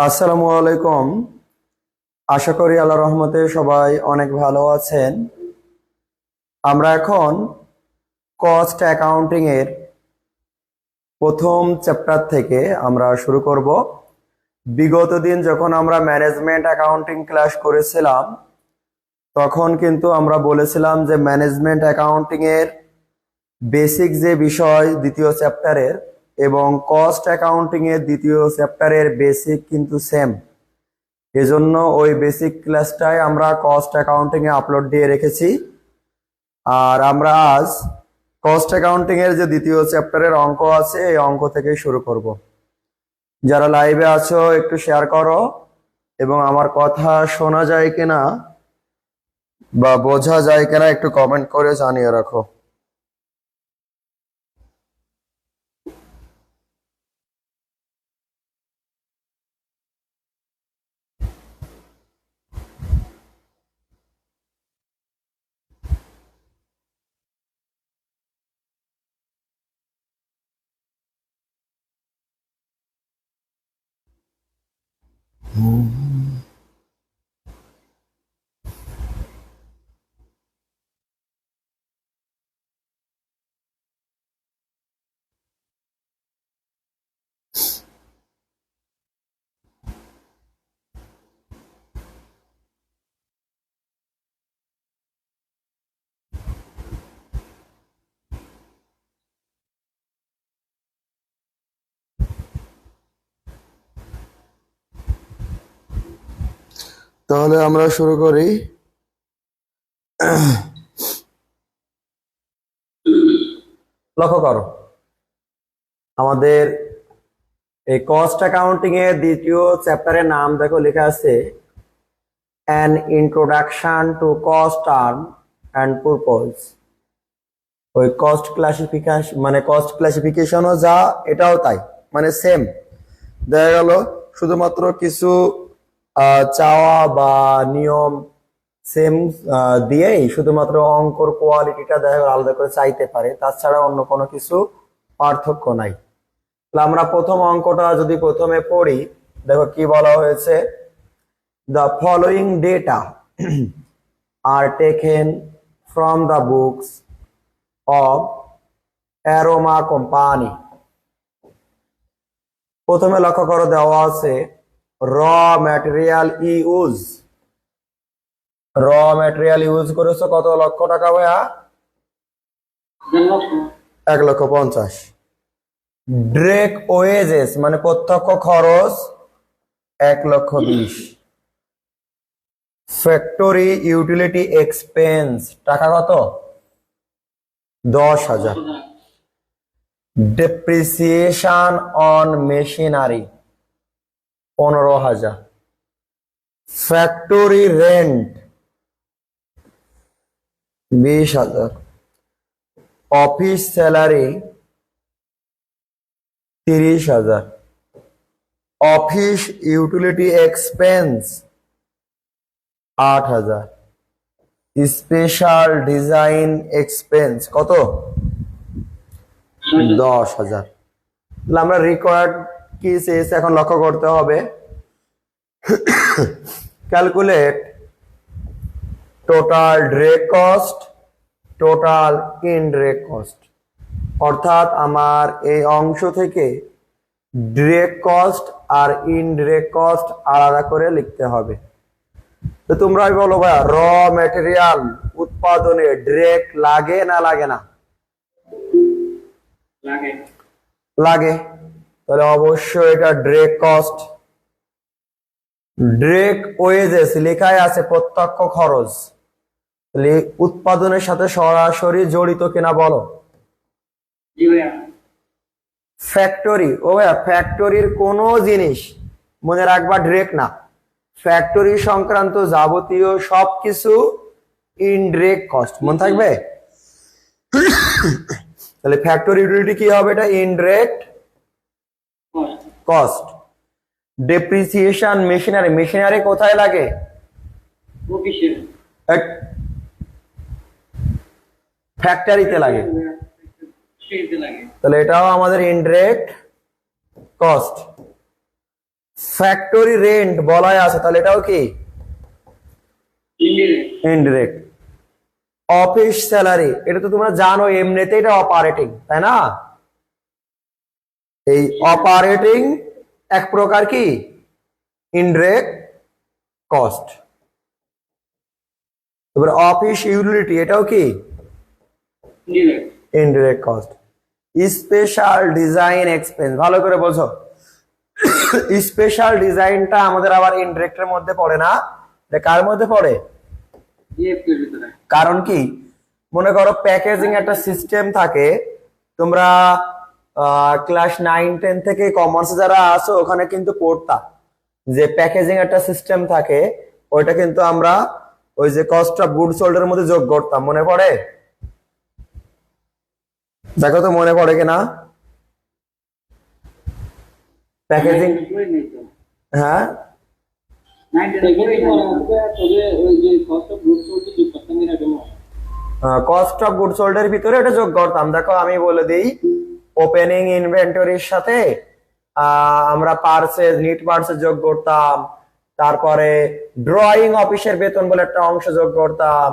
আসসালামু আলাইকুম। আশা করি আল্লাহর রহমতে সবাই অনেক ভালো আছেন। আমরা এখন কস্ট অ্যাকাউন্টিং এর প্রথম চ্যাপ্টার থেকে আমরা শুরু করব। বিগত দিন যখন আমরা ম্যানেজমেন্ট অ্যাকাউন্টিং ক্লাস করেছিলাম তখন কিন্তু আমরা বলেছিলাম যে ম্যানেজমেন্ট অ্যাকাউন্টিং এর বেসিক যে বিষয় দ্বিতীয় চ্যাপ্টারের এবং কস্ট অ্যাকাউন্টিং এর দ্বিতীয় চ্যাপ্টারের বেসিক কিন্তু সেম। এজন্য ওই বেসিক ক্লাসটাই আমরা কস্ট অ্যাকাউন্টিং এ আপলোড দিয়ে রেখেছি। আর আমরা আজ কস্ট অ্যাকাউন্টিং এর যে দ্বিতীয় চ্যাপ্টারের অঙ্ক আছে এই অঙ্ক থেকে শুরু করব। যারা লাইভে আছো একটু শেয়ার করো এবং আমার কথা শোনা যায় কিনা বা বোঝা যায় কিনা একটু কমেন্ট করে জানিয়ে রাখো। তাহলে আমরা শুরু করি। লক্ষ্য করো, আমাদের এই কস্ট অ্যাকাউন্টিং এর দ্বিতীয় চ্যাপ্টারের নাম দেখো লেখা আছে an introduction to cost term and purpose. ওই কস্ট ক্লাসিফিকেশন মানে কস্ট ক্লাসিফিকেশনও যা এটাও তাই, মানে সেম। দেখা গেল শুধুমাত্র কিছু চাওয়া বা নিয়ম সেম দিয়েই শুধুমাত্র অঙ্কর কোয়ালিটিটা দেখা গেল আলাদা করে চাইতে পারে, তাছাড়া অন্য কোনো কিছু পার্থক্য নাই। তাহলে আমরা প্রথম অঙ্কটা যদি প্রথমে পড়ি, দেখো কি বলা হয়েছে। The following data are taken from the books of Aroma Company. প্রথমে লক্ষ্য করো দেওয়া আছে র ম্যাটেরিয়াল ইউজ। র ম্যাটেরিয়াল ইউজ করেছো কত লক্ষ টাকা ভাইয়া? 1,50,000। ডিরেক্ট ওয়েজেস মানে প্রত্যক্ষ খরচ 1,20,000। ফ্যাক্টরি ইউটিলিটি এক্সপেন্স টাকা কত? 10,000। Depreciation on machinery 15,000। Factory rent 20,000। Office salary 30,000। Office utility expense 8,000। Special design expense কত? 10,000। তাহলে আমরা রিকোয়ার্ড কি চেয়েছে এখন লক্ষ্য করতে হবে। Calculate total direct cost, total indirect cost. অর্থাৎ আমার এই অংশ থেকে ডিরেক্ট কস্ট আর ইনডিরেক্ট কস্ট আলাদা করে লিখতে হবে। তো তোমরাই বলো ভাইয়া, র ম্যাটেরিয়াল উৎপাদনে ডিরেক্ট লাগে না লাগে না? লাগে। তাহলে অবশ্যই এটা ডিরেক্ট কস্ট। ডিরেক্ট ওয়েজেস লেখাই আছে প্রত্যক্ষ খরচ, তাহলে উৎপাদনের সাথে সরাসরি জড়িত কিনা বলো? ফ্যাক্টরি, ও ভাইয়া ফ্যাক্টরির কোনো জিনিস মনে রাখবা ডিরেক্ট না। ফ্যাক্টরি সংক্রান্ত যাবতীয় সবকিছু ইনডিরেক্ট কস্ট, মনে থাকবে। তাহলে ফ্যাক্টরি ইউটিলিটি কি হবে? এটা indirect cost. Depreciation machinery, machinery কোথায় লাগে? ফ্যাক্টরিতে লাগে। তাহলে এটাও আমাদের ইনডিরেক্ট কস্ট। ফ্যাক্টরি রেন্ট বলাই আছে, তাহলে এটাও কি ইনডিরেক্ট। অফিস স্যালারি, এটা তো তোমরা জানো এমনিতে এটা অপারেটিং, তাই না? এই অপারেটিং এক প্রকার কি ইনডিরেক্ট কস্ট। এবার অফিস ইউটিলিটি, এটাও কি indirect cost. Special design expense, ভালো করে বোঝো। স্পেশাল ডিজাইনটা আমাদের আবার ইনডিরেক্টের মধ্যে পড়ে না, এটা কার মধ্যে পড়ে? কারণ কি, মনে করো প্যাকেজিং একটা সিস্টেম থাকে, তোমরা ক্লাস 9-10 থেকে কমার্সে যারা আছো ওখানে কিন্তু পড়তা যে প্যাকেজিং একটা সিস্টেম থাকে, ওইটা কিন্তু আমরা ওই যে কস্ট অফ গুড সোল্ড এর মধ্যে যোগ করতাম, মনে পড়ে? দেখো তো মনে পড়ে কিনা প্যাকেজিং। হ্যাঁ, কস্ট অফ গুড সোল্ড এর ভিতরে এটা যোগ করতাম। দেখো আমি বলে দিই, ওপেনিং ইনভেন্টরির সাথে আমরা পার্সেস, নিট পার্সেস যোগ করতাম, তারপরে ড্রয়িং অফিসের বেতন বলে একটা অংশ যোগ করতাম,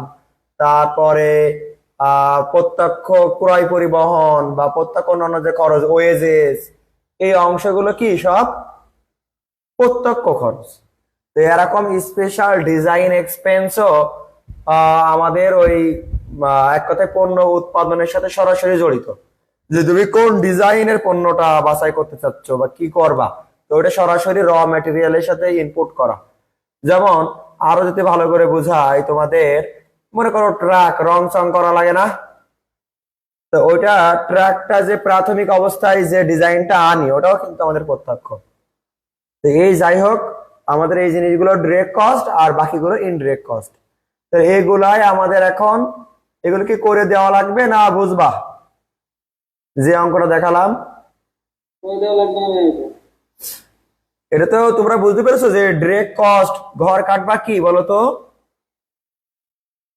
তারপরে প্রত্যক্ষ ক্রয় পরিবহন বা প্রত্যক্ষ অন্যান্য যে খরচ ওয়েজেস, এই অংশগুলো কি সব প্রত্যক্ষ খরচ। তো এরকম স্পেশাল ডিজাইন এক্সপেন্সও আমাদের ওই এক কথায় পণ্য উৎপাদনের সাথে সরাসরি জড়িত। যে তুমি কোন ডিজাইনের পণ্যটা বাছাই করতে চাচ্ছ বা কি করবা, তো ওটা সরাসরি র ম্যাটেরিয়ালের সাথে ইনপুট করা। যেমন আরো যদি ভালো করে বোঝাই তোমাদের, মনে করো ট্রাক রং চং করা লাগে না, তো ওইটা ট্রাকটা যে প্রাথমিক অবস্থায় যে ডিজাইনটা আনি ওটাও কিন্তু আমাদের প্রত্যক্ষ। তো এই যাই হোক, আমাদের এই জিনিসগুলো ডিরেক্ট কস্ট আর বাকিগুলো ইনডিরেক্ট কস্ট। তো এগুলাই আমাদের এখন, এগুলো কি করে দেওয়া লাগবে না বুঝবা? যে অঙ্কটা দেখালাম এটা তো তোমরা বুঝতে পেরেছো যে ডিরেক্ট কস্ট ঘর কাটবা কি বলতো,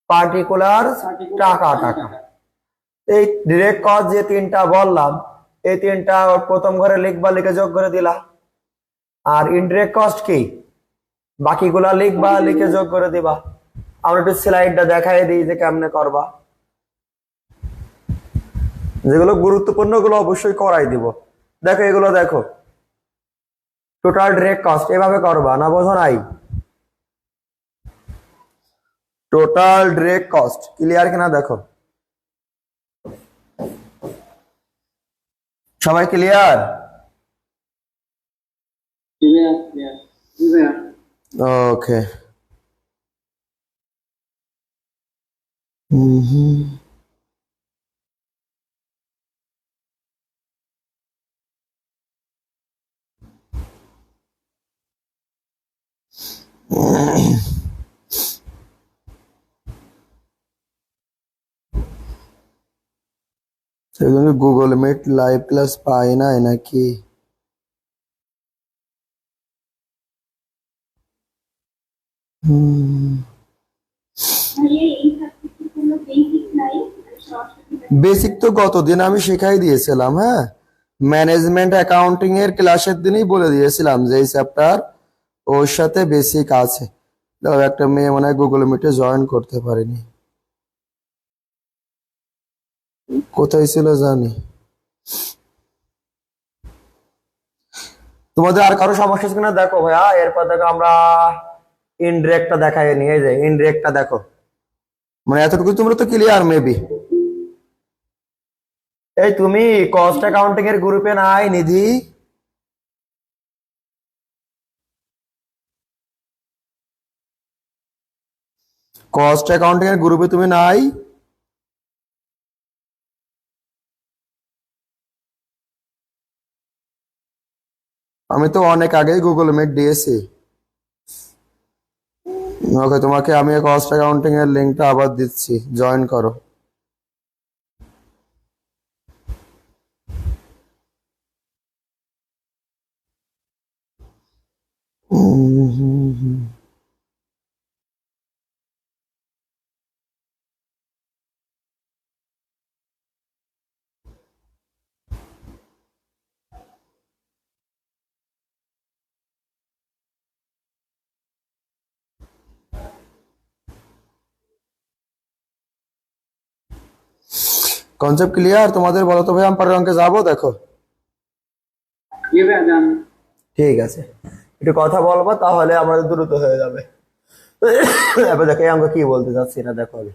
পার্টিকুলার টাকা টাকা। এই ডিরেক্ট কস্ট যে তিনটা বললাম, এই তিনটা প্রথম ঘরে লিখবা, লিখে যোগ করে দিলা। আর ইনডিরেক্ট কস্ট কি, বাকিগুলা লিখবা, লিখে যোগ করে দিবা। আমরা একটু স্লাইডটা দেখাই দিই যে কেমনে করবা, যেগুলো গুরুত্বপূর্ণ গুলো অবশ্যই করাই দিব। দেখো এগুলো দেখো, টোটাল ডিরেক্ট কস্ট এভাবে করবা, না বোঝো নাই? টোটাল ডিরেক্ট কস্ট ক্লিয়ার কিনা দেখো, সবাই ক্লিয়ার? ওকে। সেজন্য গুগল মিট লাইভ ক্লাস পাই না নাকি? বেসিক তো গতদিন আমি শেখাই দিয়েছিলাম। হ্যাঁ, ম্যানেজমেন্ট অ্যাকাউন্টিং এর ক্লাসের দিনই বলে দিয়েছিলাম যে এই চ্যাপ্টার ওর সাথে বেসিক আছে। একটা মেয়ে মনে হয় গুগল মিটে জয়েন করতে পারেনি, কোথায় ছিল জানি। তোমাদের আর কারো সমস্যা আছে কিনা দেখো ভাইয়া। এরপর দেখো আমরা ইনডিরেক্টটা দেখাই নিয়ে যাই। ইনডিরেক্টটা দেখো, মানে এতটুকু তোমরা তো ক্লিয়ার মেবি। এই তুমি কস্ট অ্যাকাউন্টিং এর গ্রুপে নাই নিধি? কস্ট অ্যাকাউন্টিং এর গ্রুপে তুমি নাই? আমি তো অনেক আগেই গুগল মিট দিয়েছি। ওকে, তোমাকে আমি কস্ট অ্যাকাউন্টিং এর লিঙ্কটা আবার দিচ্ছি, জয়েন করো। কনসেপ্ট ক্লিয়ার তোমাদের? বলো তো ভাই, আমি পরের অঙ্কে যাবো, দেখো। জি ভাইয়া যান। ঠিক আছে, একটু কথা বলবো তাহলে আমাদের দ্রুত হয়ে যাবে। এবার দেখো এই অঙ্ক কি বলতে চাচ্ছি না, দেখো আগে।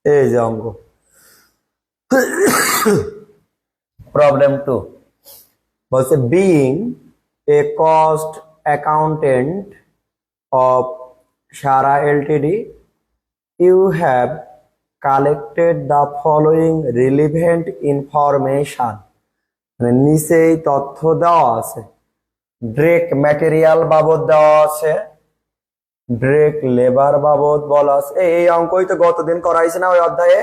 এই যে অঙ্ক প্রবলেম 2 বলছে, being a cost accountant of Sara LTD, you have collected the following relevant information. মানে নিচেই তথ্য দেওয়া আছে। ড্রেক ম্যাটেরিয়াল বাবদ দেওয়া আছে, ড্রেক লেবার বাবদ বলা আছে। এই অঙ্কই তো গতদিন করাইছে না ওই অধ্যায়ে,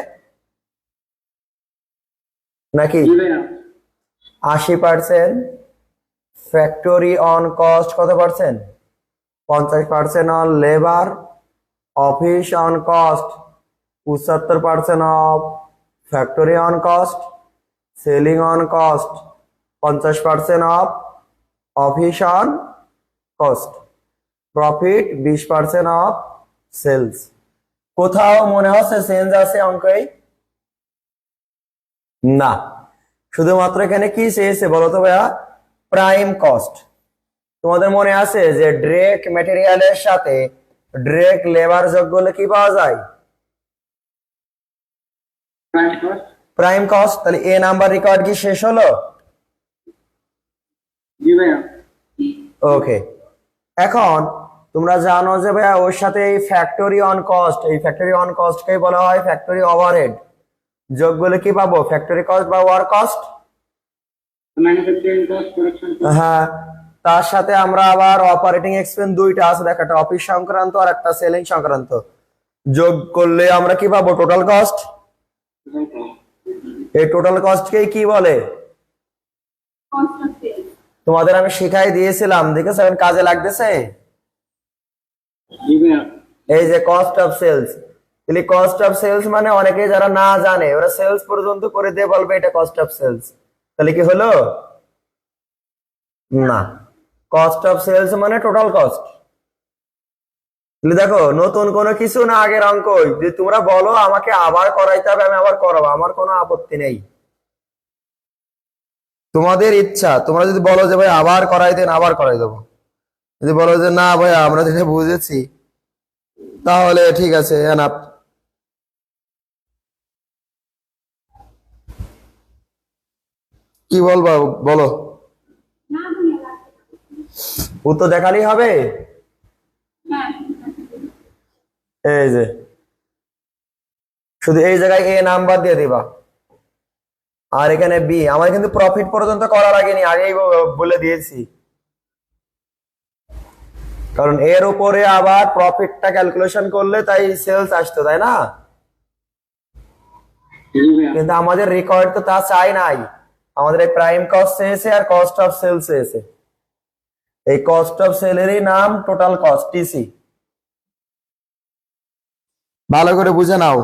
নাকি? জি ভাইয়া 80% ফ্যাক্টরি অন কস্ট, কত percent? 50% on labour, office on cost 75% of factory on cost, selling on cost 50% of office on cost, profit 20% of sales. কোথাও মনে হচ্ছে চেঞ্জ আছে অঙ্কে? না, শুধুমাত্র এখানে কি চেয়েছে বলো তো ভাইয়া? Prime cost. তোমাদের মনে আছে যে ড্রেক ম্যাটেরিয়ালের সাথে ড্রেক লেবার যোগ করলে কি পাওয়া যায়? Prime cost. Prime cost. তাহলে এ নাম্বার রেকর্ড কি শেষ হলো? জি ভাইয়া ওকে, এখন তোমরা জানো যে ভাইয়া ওর সাথে এই ফ্যাক্টরি অন কস্ট, এই ফ্যাক্টরি অন কস্টকে বলা হয় ফ্যাক্টরি ওভারহেড। যোগ করলে কি পাবো? ফ্যাক্টরি কস্ট বা work cost. Manufacturing cost, production cost. হ্যাঁ, তার সাথে আমরা আবার অপারেটিং এক্সপেন্স দুইটা আছে, দেখো, একটা অফিস সংক্রান্ত আর একটা সেলিং সংক্রান্ত। যোগ করলে আমরা কি পাবো? Total cost. এই টোটাল কস্টকেই কি বলে? তোমাদের আমি শিখাই দিয়েছিলাম, দেখেছো এখন কাজে লাগতেছে। জি ভাইয়া এই যে কস্ট অফ সেলস, তাহলে কস্ট অফ সেলস মানে অনেকে যারা না জানে ওরা সেলস পর্যন্ত করে দিয়ে বলবে এটা কস্ট অফ সেলস। তাহলে কি হলো? না, কস্ট অফ সেলস মানে টোটাল কস্ট। তাহলে দেখো, নতুন কোনো কিছু না, আগের অঙ্কই। যদি তোমরা বলো আমাকে আবার করাইতে হবে, আমি আবার করাবো, আমার কোনো আপত্তি নেই। তোমাদের ইচ্ছা, তোমরা যদি বলো যে ভাই আবার করাই দেন, আবার করাই দেবো। যদি বলো যে না ভাই আমরা যেটা বুঝেছি, তাহলে ঠিক আছে, এনাফ। কি বলবো বলো? উত্তর দেখালেই হবে। এই যে শুধু এই জায়গায় এ নাম্বার দিয়ে দিবা, আর এখানে বি। আমার কিন্তু প্রফিট পর্যন্ত করা লাগেনি, আগেই বলে দিয়েছি, কারণ এর উপরে আবার প্রফিটটা ক্যালকুলেশন করলে তাই সেলস আসতো, তাই না? জি ভাইয়া কিন্তু আমাদের রেকর্ড তো তা চাই নাই, আমাদের এই প্রাইম কস্ট চেয়েছে আর কস্ট অফ সেলস চেয়েছে। এই কস্ট অফ সেলেরই নাম টোটাল কস্ট, টিসি। ভালো করে বুঝে নাও,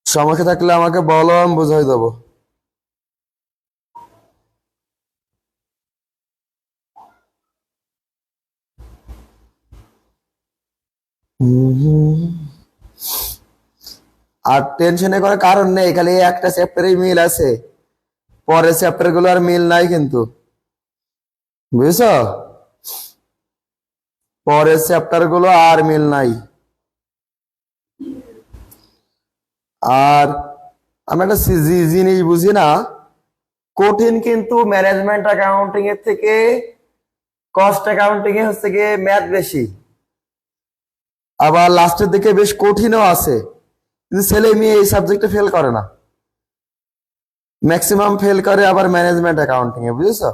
সমস্যা থাকলে আমাকে বলো, আমি বুঝাই দেবো। আর টেনশনে করার কারণ নেই, খালি এই একটা চ্যাপ্টারেই মিল আছে, পরের চ্যাপ্টার গুলো আর মিল নাই কিন্তু, বুঝছো? পরের চ্যাপ্টার গুলো আর মিল নাই। আর আমি একটা জিনিস বুঝি না, কঠিন কিন্তু ম্যানেজমেন্ট অ্যাকাউন্টিং এর থেকে কস্ট অ্যাকাউন্টিং এ হচ্ছে গিয়ে ম্যাথ বেশি, আবার লাস্টের দিকে বেশ কঠিনও আছে। কিন্তু ছেলে মেয়ে এই সাবজেক্টে ফেল করে না, ম্যাক্সিমাম ফেল করে আবার ম্যানেজমেন্ট অ্যাকাউন্টিং এ, বুঝেছো?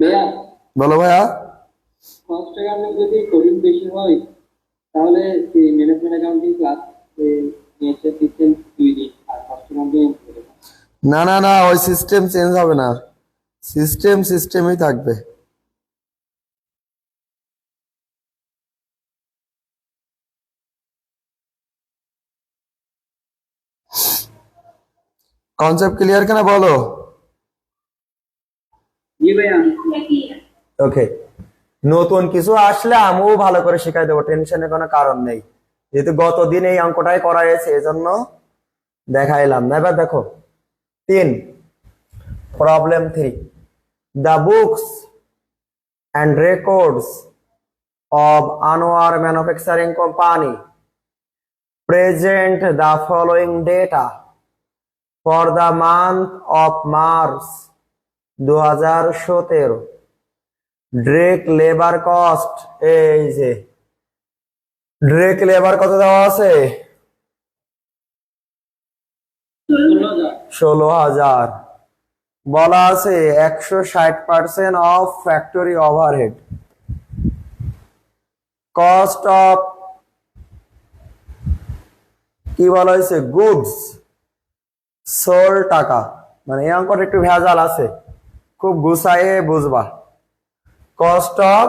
ভাইয়া বলো ভাইয়া। কস্ট অ্যাকাউন্টিং যদি কঠিন বেশি হয় তাহলে এই ম্যানেজমেন্ট অ্যাকাউন্টিং ক্লাস নিয়েছে সিস্টেম 2 দিন আর কস্ট অ্যাকাউন্টিং। না না না, ওই সিস্টেম চেঞ্জ হবে না, সিস্টেম সিস্টেমই থাকবে। কনসেপ্ট ক্লিয়ার কিনা বলো? জি ভাইয়া ওকে, নতুন কিছু আসলে আমিও ভালো করে শিখাই দেবো, টেনশনের কোনো কারণ নেই। যেহেতু গতদিন এই অঙ্কটাই করা হয়েছে এজন্য দেখাইলাম না। এবার দেখো 3, problem 3, the books and records of Anwar Manufacturing Company present the following data for the month of March 2017. Direct labor cost, এই যে direct labor কত দেওয়া আছে? 16,000। বলা আছে 160% of factory overhead, cost of কি বলা হয়েছে গুডস সোল্ড টাকা, মানে এই অঙ্কটা একটু ভেজাল আছে, খুব গুছাইয়ে বুঝবা। কস্ট অফ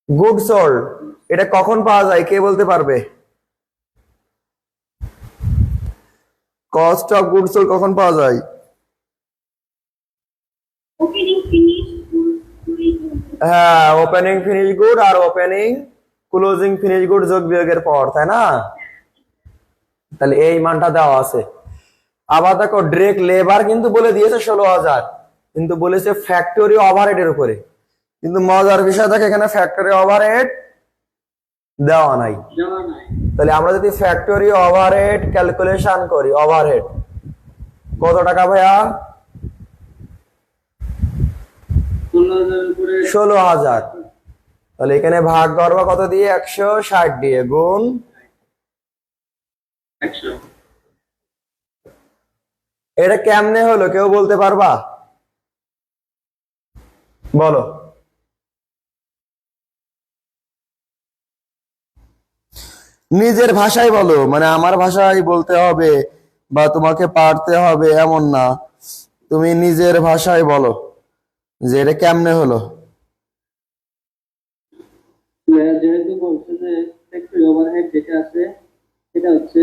গুড সোল্ড এটা কখন পাওয়া যায় কে বলতে পারবে? কস্ট অফ গুড সোল্ড কখন পাওয়া যায়? হ্যাঁ, ওপেনিং ফিনিশ গুড আর ওপেনিং ক্লোজিং ফিনিশ গুড যোগ বিয়োগের পর, তাই না? তাহলে এই মানটা দেওয়া আছে। আবার দেখো ডিরেক্ট লেবার কিন্তু বলে দিয়েছে 16,000, কিন্তু বলেছে ফ্যাক্টরি ওভারহেড এর উপরে। কিন্তু মজার বিষয় দেখো এখানে ফ্যাক্টরি ওভারহেড দেওয়া নাই। তাহলে আমরা যদি ফ্যাক্টরি ওভারহেড ক্যালকুলেশন করি, ওভারহেড কত টাকা ভাইয়া? 16,000। তাহলে এখানে ভাগ করবো কত দিয়ে? 160 দিয়ে, গুণ 100। এটা কেমনে হলো কেউ বলতে পারবা? বলো। নিজের ভাষায় বলো, মানে আমার ভাষায় বলতে হবে বা তোমাকে পারতে হবে এমন না, তুমি নিজের ভাষায় বলো যে এটা কেমনে হলো। যেহেতু বলছে যে ফ্যাক্টরি ওভারহেড যেটা আছে সেটা হচ্ছে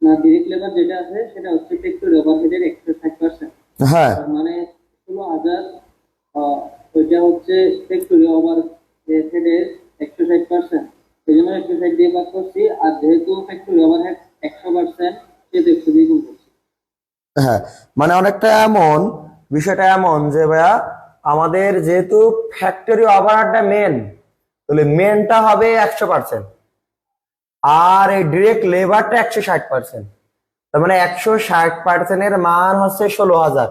না, ডিরেক্ট লেবার যেটা আছে সেটা হচ্ছে ফ্যাক্টরি ওভারহেডের 160%। হ্যাঁ, মানে 16,000 ওইটা হচ্ছে ফ্যাক্টরি ওভারহেডের 160%, এই জন্য 160 দিয়ে ভাগ করছি। আর যেহেতু ফ্যাক্টরি ওভারহেড 100%, সেহেতু 100 দিয়ে গুণ করছি। হ্যাঁ, মানে অনেকটা এমন, বিষয়টা এমন যে ভাইয়া আমাদের যেহেতু ফ্যাক্টরি ওভারহেডটা মেন, তাহলে মেনটা হবে 100% আর এই ডিরেক্ট লেবারটা 160%। তার মানে 160% এর মান হচ্ছে 16,000।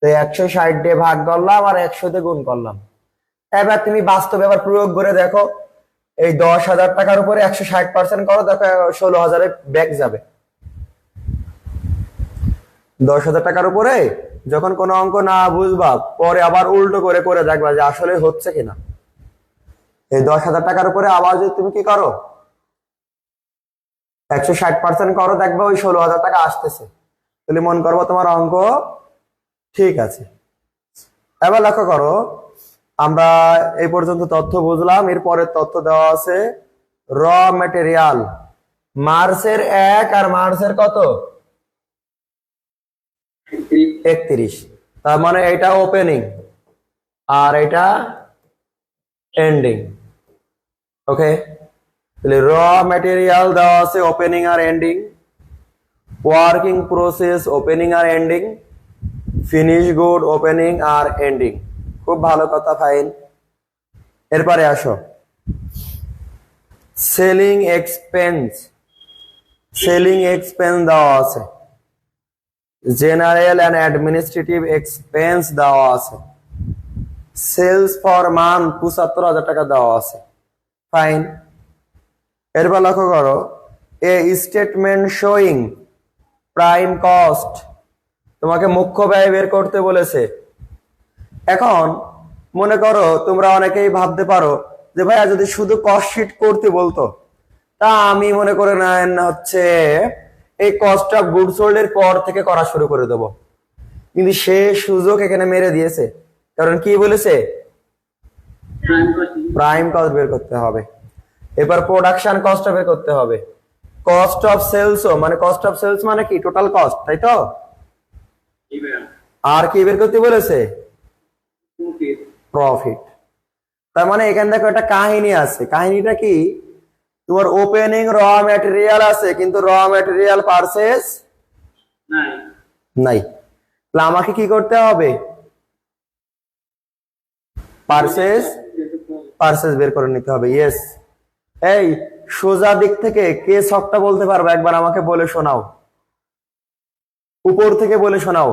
তো 160 দিয়ে ভাগ করলাম আর 100 দিয়ে গুণ করলাম। এবার তুমি বাস্তবে এবার প্রয়োগ করে দেখো, এই 10,000 টাকার উপরে 160% করো, দেখো 16,000 ব্যাক যাবে। 10,000 টাকার উপরে যখন কোনো অঙ্ক না বুঝবা, পরে আবার উল্টো করে করে দেখবা যে আসলে হচ্ছে কিনা। এই 10,000 টাকার উপরে আবার যদি তুমি কি করো 160% করো, দেখবা ওই 16,000 টাকা আসতেছে, তাহলে মন করবো তোমার অঙ্ক ঠিক আছে। এবার লক্ষ্য করো, আমরা এই পর্যন্ত তথ্য বুঝলাম, এর পরের তথ্য দেওয়া আছে র ম্যাটেরিয়াল মার্চের 1 আর মার্চের কত 31। তার মানে এটা ওপেনিং আর এটা এন্ডিং। ওকে, তাহলে র ম্যাটেরিয়াল দেওয়া আছে ওপেনিং আর এন্ডিং, ওয়ার্কিং প্রসেস ওপেনিং আর এন্ডিং, ফিনিশ গুড ওপেনিং আর এন্ডিং। খুব ভালো কথা, ফাইন। এরপরে আসো সেলিং এক্সপেন্স। সেলিং এক্সপেন্স দেওয়া আছে, জেনারেল এন্ড অ্যাডমিনিস্ট্রেটিভ এক্সপেন্স দেওয়া আছে, সেলস ফর মান্থ 75,000 টাকা দেওয়া আছে, ফাইন। এরপর লক্ষ্য করো এ স্টেটমেন্ট শোয়িং প্রাইম কস্ট, তোমাকে মুখ্য ব্যয় বের করতে বলেছে। এখন মনে করো তোমরা অনেকেই ভাবতে পারো যে ভাইয়া যদি শুধু কস্ট শিট করতে বলতো, তা আমি মনে করে না হচ্ছে এই কস্ট অফ গুড সোল্ড এর পর থেকে করা শুরু করে দেব। কিন্তু সে সুযোগ এখানে মেরে দিয়েছে, কারণ কি বলেছে প্রাইম কস্ট বের করতে হবে। এবার প্রোডাকশন কস্ট বের করতে হবে, কস্ট অফ সেলস, মানে কস্ট অফ সেলস মানে কি টোটাল কস্ট, তাই তো? আর কি বের করতে বলেছে প্রফিট। তার মানে এখানে দেখো একটা কাহিনী আছে। কাহিনীটা কি? তোমার ওপেনিং র ম্যাটেরিয়াল আছে কিন্তু র ম্যাটেরিয়াল পারচেজ নাই। নাই। তাহলে আমাকে কি করতে হবে? পারচেজ বের করে নিতে হবে। ইয়েস। এই সোজা দিক থেকে কে ছকটা বলতে পারবে? একবার আমাকে বলে শোনাও, উপর থেকে বলে শোনাও।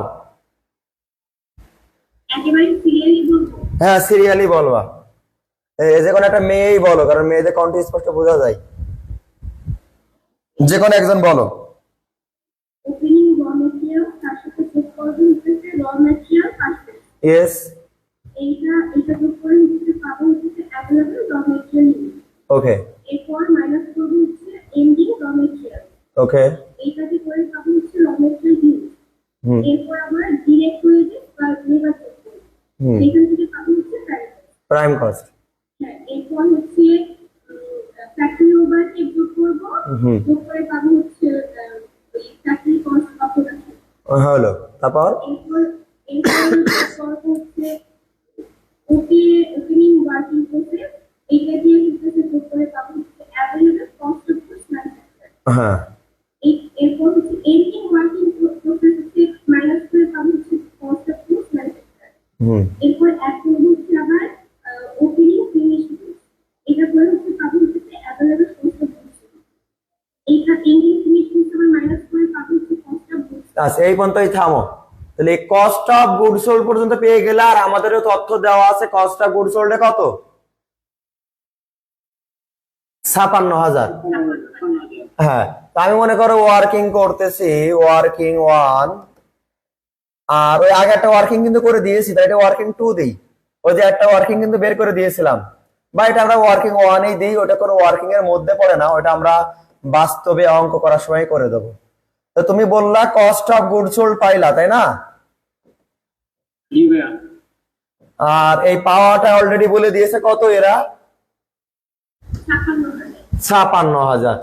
একেবারে ক্লিয়ারলি বলবো। হ্যাঁ, সিরিয়ালি বলবা। এই যে কোনো একটা মেয়েই বলো, কারণ মেয়েদের কণ্ঠে স্পষ্ট বোঝা যায়। যে কোনো একজন বলো। ওপেনিং র ম্যাটেরিয়াল তার সাথে যোগ করবেন হচ্ছে র ম্যাটেরিয়াল পারচেজ। ইয়েস। এইটা যোগ করে হচ্ছে পাবো হচ্ছে অ্যাভেলেবল র ম্যাটেরিয়াল ইউনিট। ওকে এরপর মাইনাস করবো হচ্ছে এন্ডিং র ম্যাটেরিয়াল। ওকে। এইটাকে করে পাবো হচ্ছে র ম্যাটেরিয়াল ইউনিট। হুম এরপর আবার ডিরেক্ট ওয়েজেস বা লেবার যোগ করবো। হুম এখান থেকে পাবো হচ্ছে প্রাইস। Prime cost. হ্যাঁ, এরপর হচ্ছে ফ্যাক্টরি ওভারহেড যোগ করবো। হুম। যোগ করে পাবো হচ্ছে ওই ফ্যাক্টরি কস্ট বা প্রোডাকশন। হলো। তারপর এরপর হচ্ছে ওপেনিং ওয়ার্কিং প্রসেস। এইটা দিয়ে হচ্ছে যোগ করে পাবো হচ্ছে available cost of goods manufacture. হ্যাঁ। এরপর হচ্ছে এন্ডিং ওয়ার্কিং প্রসেস হচ্ছে মাইনাস করে পাবো হচ্ছে কস্ট অফ গুডস ম্যানুফ্যাকচার। হুম এরপর এক করবো হচ্ছে আবার ওপেনিং ফিনিশ গুডস। এটা করে হচ্ছে পাবো হচ্ছে অ্যাভেলেবল কস্ট অফ গুডস। এইটা এন্ডিং ফিনিশ গুডস আবার মাইনাস করে পাবো হচ্ছে কস্ট অফ গুডস। আচ্ছা, এই পর্যন্তই থামো। তাহলে কস্ট অফ গুড সোল্ড পর্যন্ত পেয়ে গেলে, আর আমাদেরও তথ্য দেওয়া আছে কস্ট অফ গুড সোল্ডে কত? 56,000। হ্যাঁ, তো আমি মনে করো ওয়ার্কিং করতেছি, ওয়ার্কিং 1, আর ওই আগে একটা ওয়ার্কিং কিন্তু করে দিয়েছি, তাই এটা ওয়ার্কিং 2 দিই। ওই যে একটা ওয়ার্কিং কিন্তু বের করে দিয়েছিলাম, বা এটা আমরা ওয়ার্কিং 1 দিই। ওটা কোনো ওয়ার্কিং এর মধ্যে পড়ে না, ওটা আমরা বাস্তবে অঙ্ক করার সময় করে দেবো। তো তুমি বললা কস্ট অফ গুড সোল্ড পাইলা, তাই না? আর এই পাওয়াটা অলরেডি বলে দিয়েছে কত এরা? 56,000।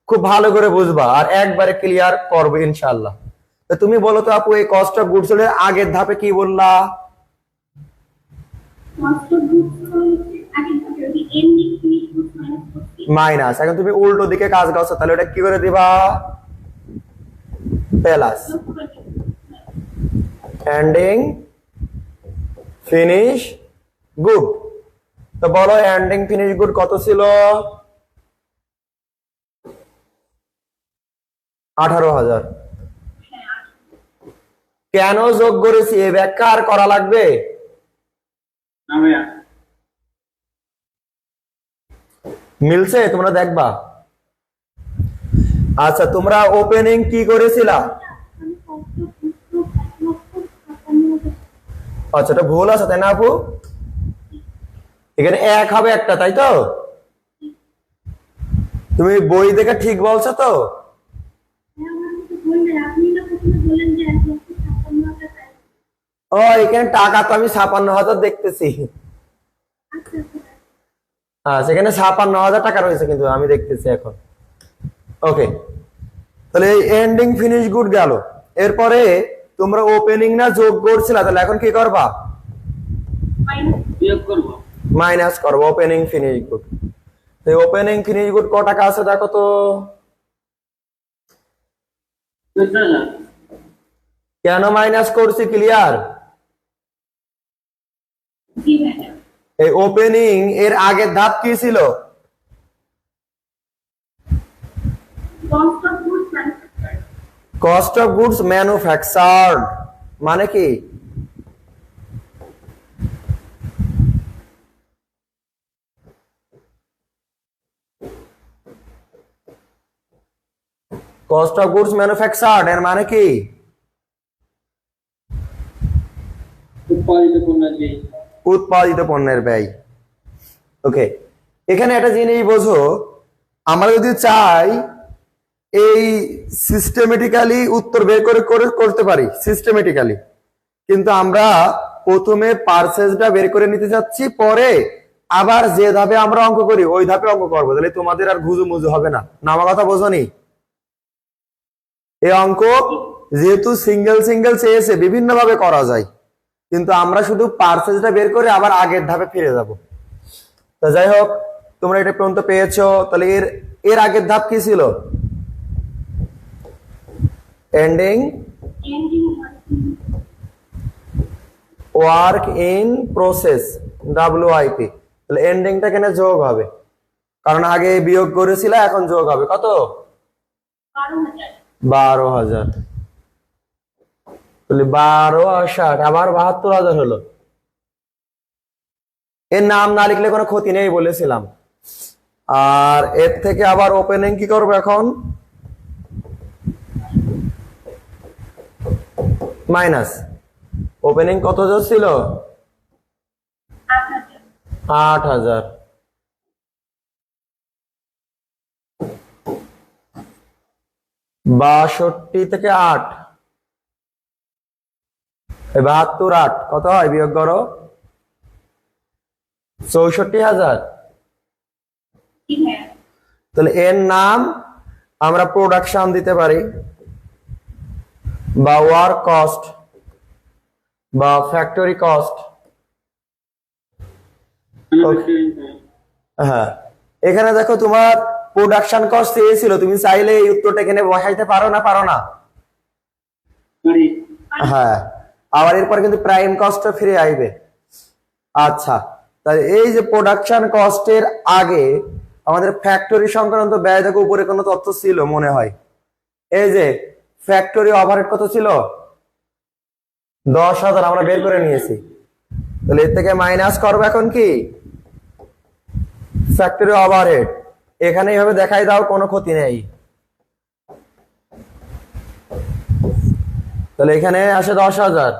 খুব ভালো করে বুঝবা আর একবারে ক্লিয়ার করবে ইনশাআল্লাহ। তো তুমি বলো তো আপু, এই কস্ট অফ গুড সোল্ড এর আগের ধাপে কি বললা? কস্ট অফ গুডস হচ্ছে আগের ধাপে ওই এন্ডিং ফিনিশ গুডস মাইনাস করছি। মাইনাস। এখন তুমি উল্টো দিকে কাজ করছো, তাহলে ওটা কি করে দিবা? প্লাস। Ending finish good. তো বলো এন্ডিং ফিনিশ গুড কত ছিল? 18,000। কেন যোগ করেছি এ ব্যাখ্যা আর করা লাগবে? মিলছে? তোমরা দেখবা। আচ্ছা, তোমরা ওপেনিং কি করেছিলা? আচ্ছা, এটা ভুল আছে তাই না আপু? এখানে 1 হবে একটা, তাই তো? তুমি বই দেখে ঠিক বলছো তো? ও, এখানে টাকা তো আমি 56,000 দেখতেছি। সেখানে 56,000 টাকা রয়েছে কিন্তু আমি দেখতেছি এখন। ওকে, তাহলে এই এন্ডিং ফিনিশ গুড গেল। এরপরে তোমরা ওপেনিং না যোগ করছিলা, তাহলে এখন কি করবা? মাইনাস করবো ওপেনিং ফিনিশ গুড। তো ওপেনিং ফিনিশ গুড কত টাকা আছে দেখো তো? কেন মাইনাস করছি ক্লিয়ার? এই ওপেনিং এর আগের ধাপ কি ছিল? Cost of goods manufactured. মানে কি? কস্ট অফ গুডস ম্যানুফ্যাকচার্ড এর মানে কি? উৎপাদিত পণ্যের ব্যয়। ওকে, এখানে একটা জিনিস বোঝো, আমরা যদি চাই এই সিস্টেমেটিক্যালি উত্তর বের করতে পারি সিস্টেমেটিক্যালি, কিন্তু আমরা প্রথমে পারচেজটা বের করে নিতে যাচ্ছি, পরে আবার যে ধাপে আমরা অঙ্ক করি ওই ধাপে অঙ্ক করবো। তাহলে তোমাদের আর ঘুজু মুজু হবে না। আমার কথা বোঝনি? এই অঙ্ক যেহেতু সিঙ্গেল সিঙ্গেল চেয়েছে, বিভিন্ন ভাবে করা যায়। কিন্তু আমরা শুধু পার্সেজটা বের করে আবার আগের ধাপে ফিরে যাব। তো যাই হোক, তোমরা এটা পর্যন্ত পেয়েছো। তাহলে এর এর আগের ধাপ কি ছিল? Ending ending work in process, WIP। তাহলে এন্ডিংটা কেন যোগ হবে, কারণ আগে বিয়োগ করেছিল, এখন যোগ হবে। কত? 12,000 12,000। তাহলে 12 আর 60 আবার 72,000 হলো। এর নাম না লিখলে কোনো ক্ষতি নেই বলেছিলাম। আর এর থেকে আবার ওপেনিং কি করবো এখন? মাইনাস ওপেনিং কত ছিল? 8,000 8,000। বাষট্টি থেকে 8, 72 8 কত হয় বিয়োগ করো? 64,000। জি ভাইয়া। তাহলে এর নাম আমরা প্রোডাকশন দিতে পারি, বা ওয়ার্ক কস্ট, বা ফ্যাক্টরি কস্ট। হ্যাঁ, এখানে দেখো তোমার প্রোডাকশন কস্ট চেয়েছিল, তুমি চাইলে এই উত্তরটা এখানে বসাইতে পারো না? পারো না? হ্যাঁ, আবার এরপর কিন্তু প্রাইম কস্টও ফিরে আইবে। আচ্ছা, তাহলে এই যে প্রোডাকশন কস্টের আগে আমাদের ফ্যাক্টরি সংক্রান্ত ব্যয় দেখো উপরে কোনো তথ্য ছিল মনে হয়। এই যে ফ্যাক্টরি ওভারহেড কত ছিল? 10,000 আমরা বের করে নিয়েছি। তাহলে এর থেকে মাইনাস করবো এখন কি? Factory overhead. এখানে এইভাবে দেখাই দাও, কোনো ক্ষতি নেই। তাহলে এখানে আসে 10,000,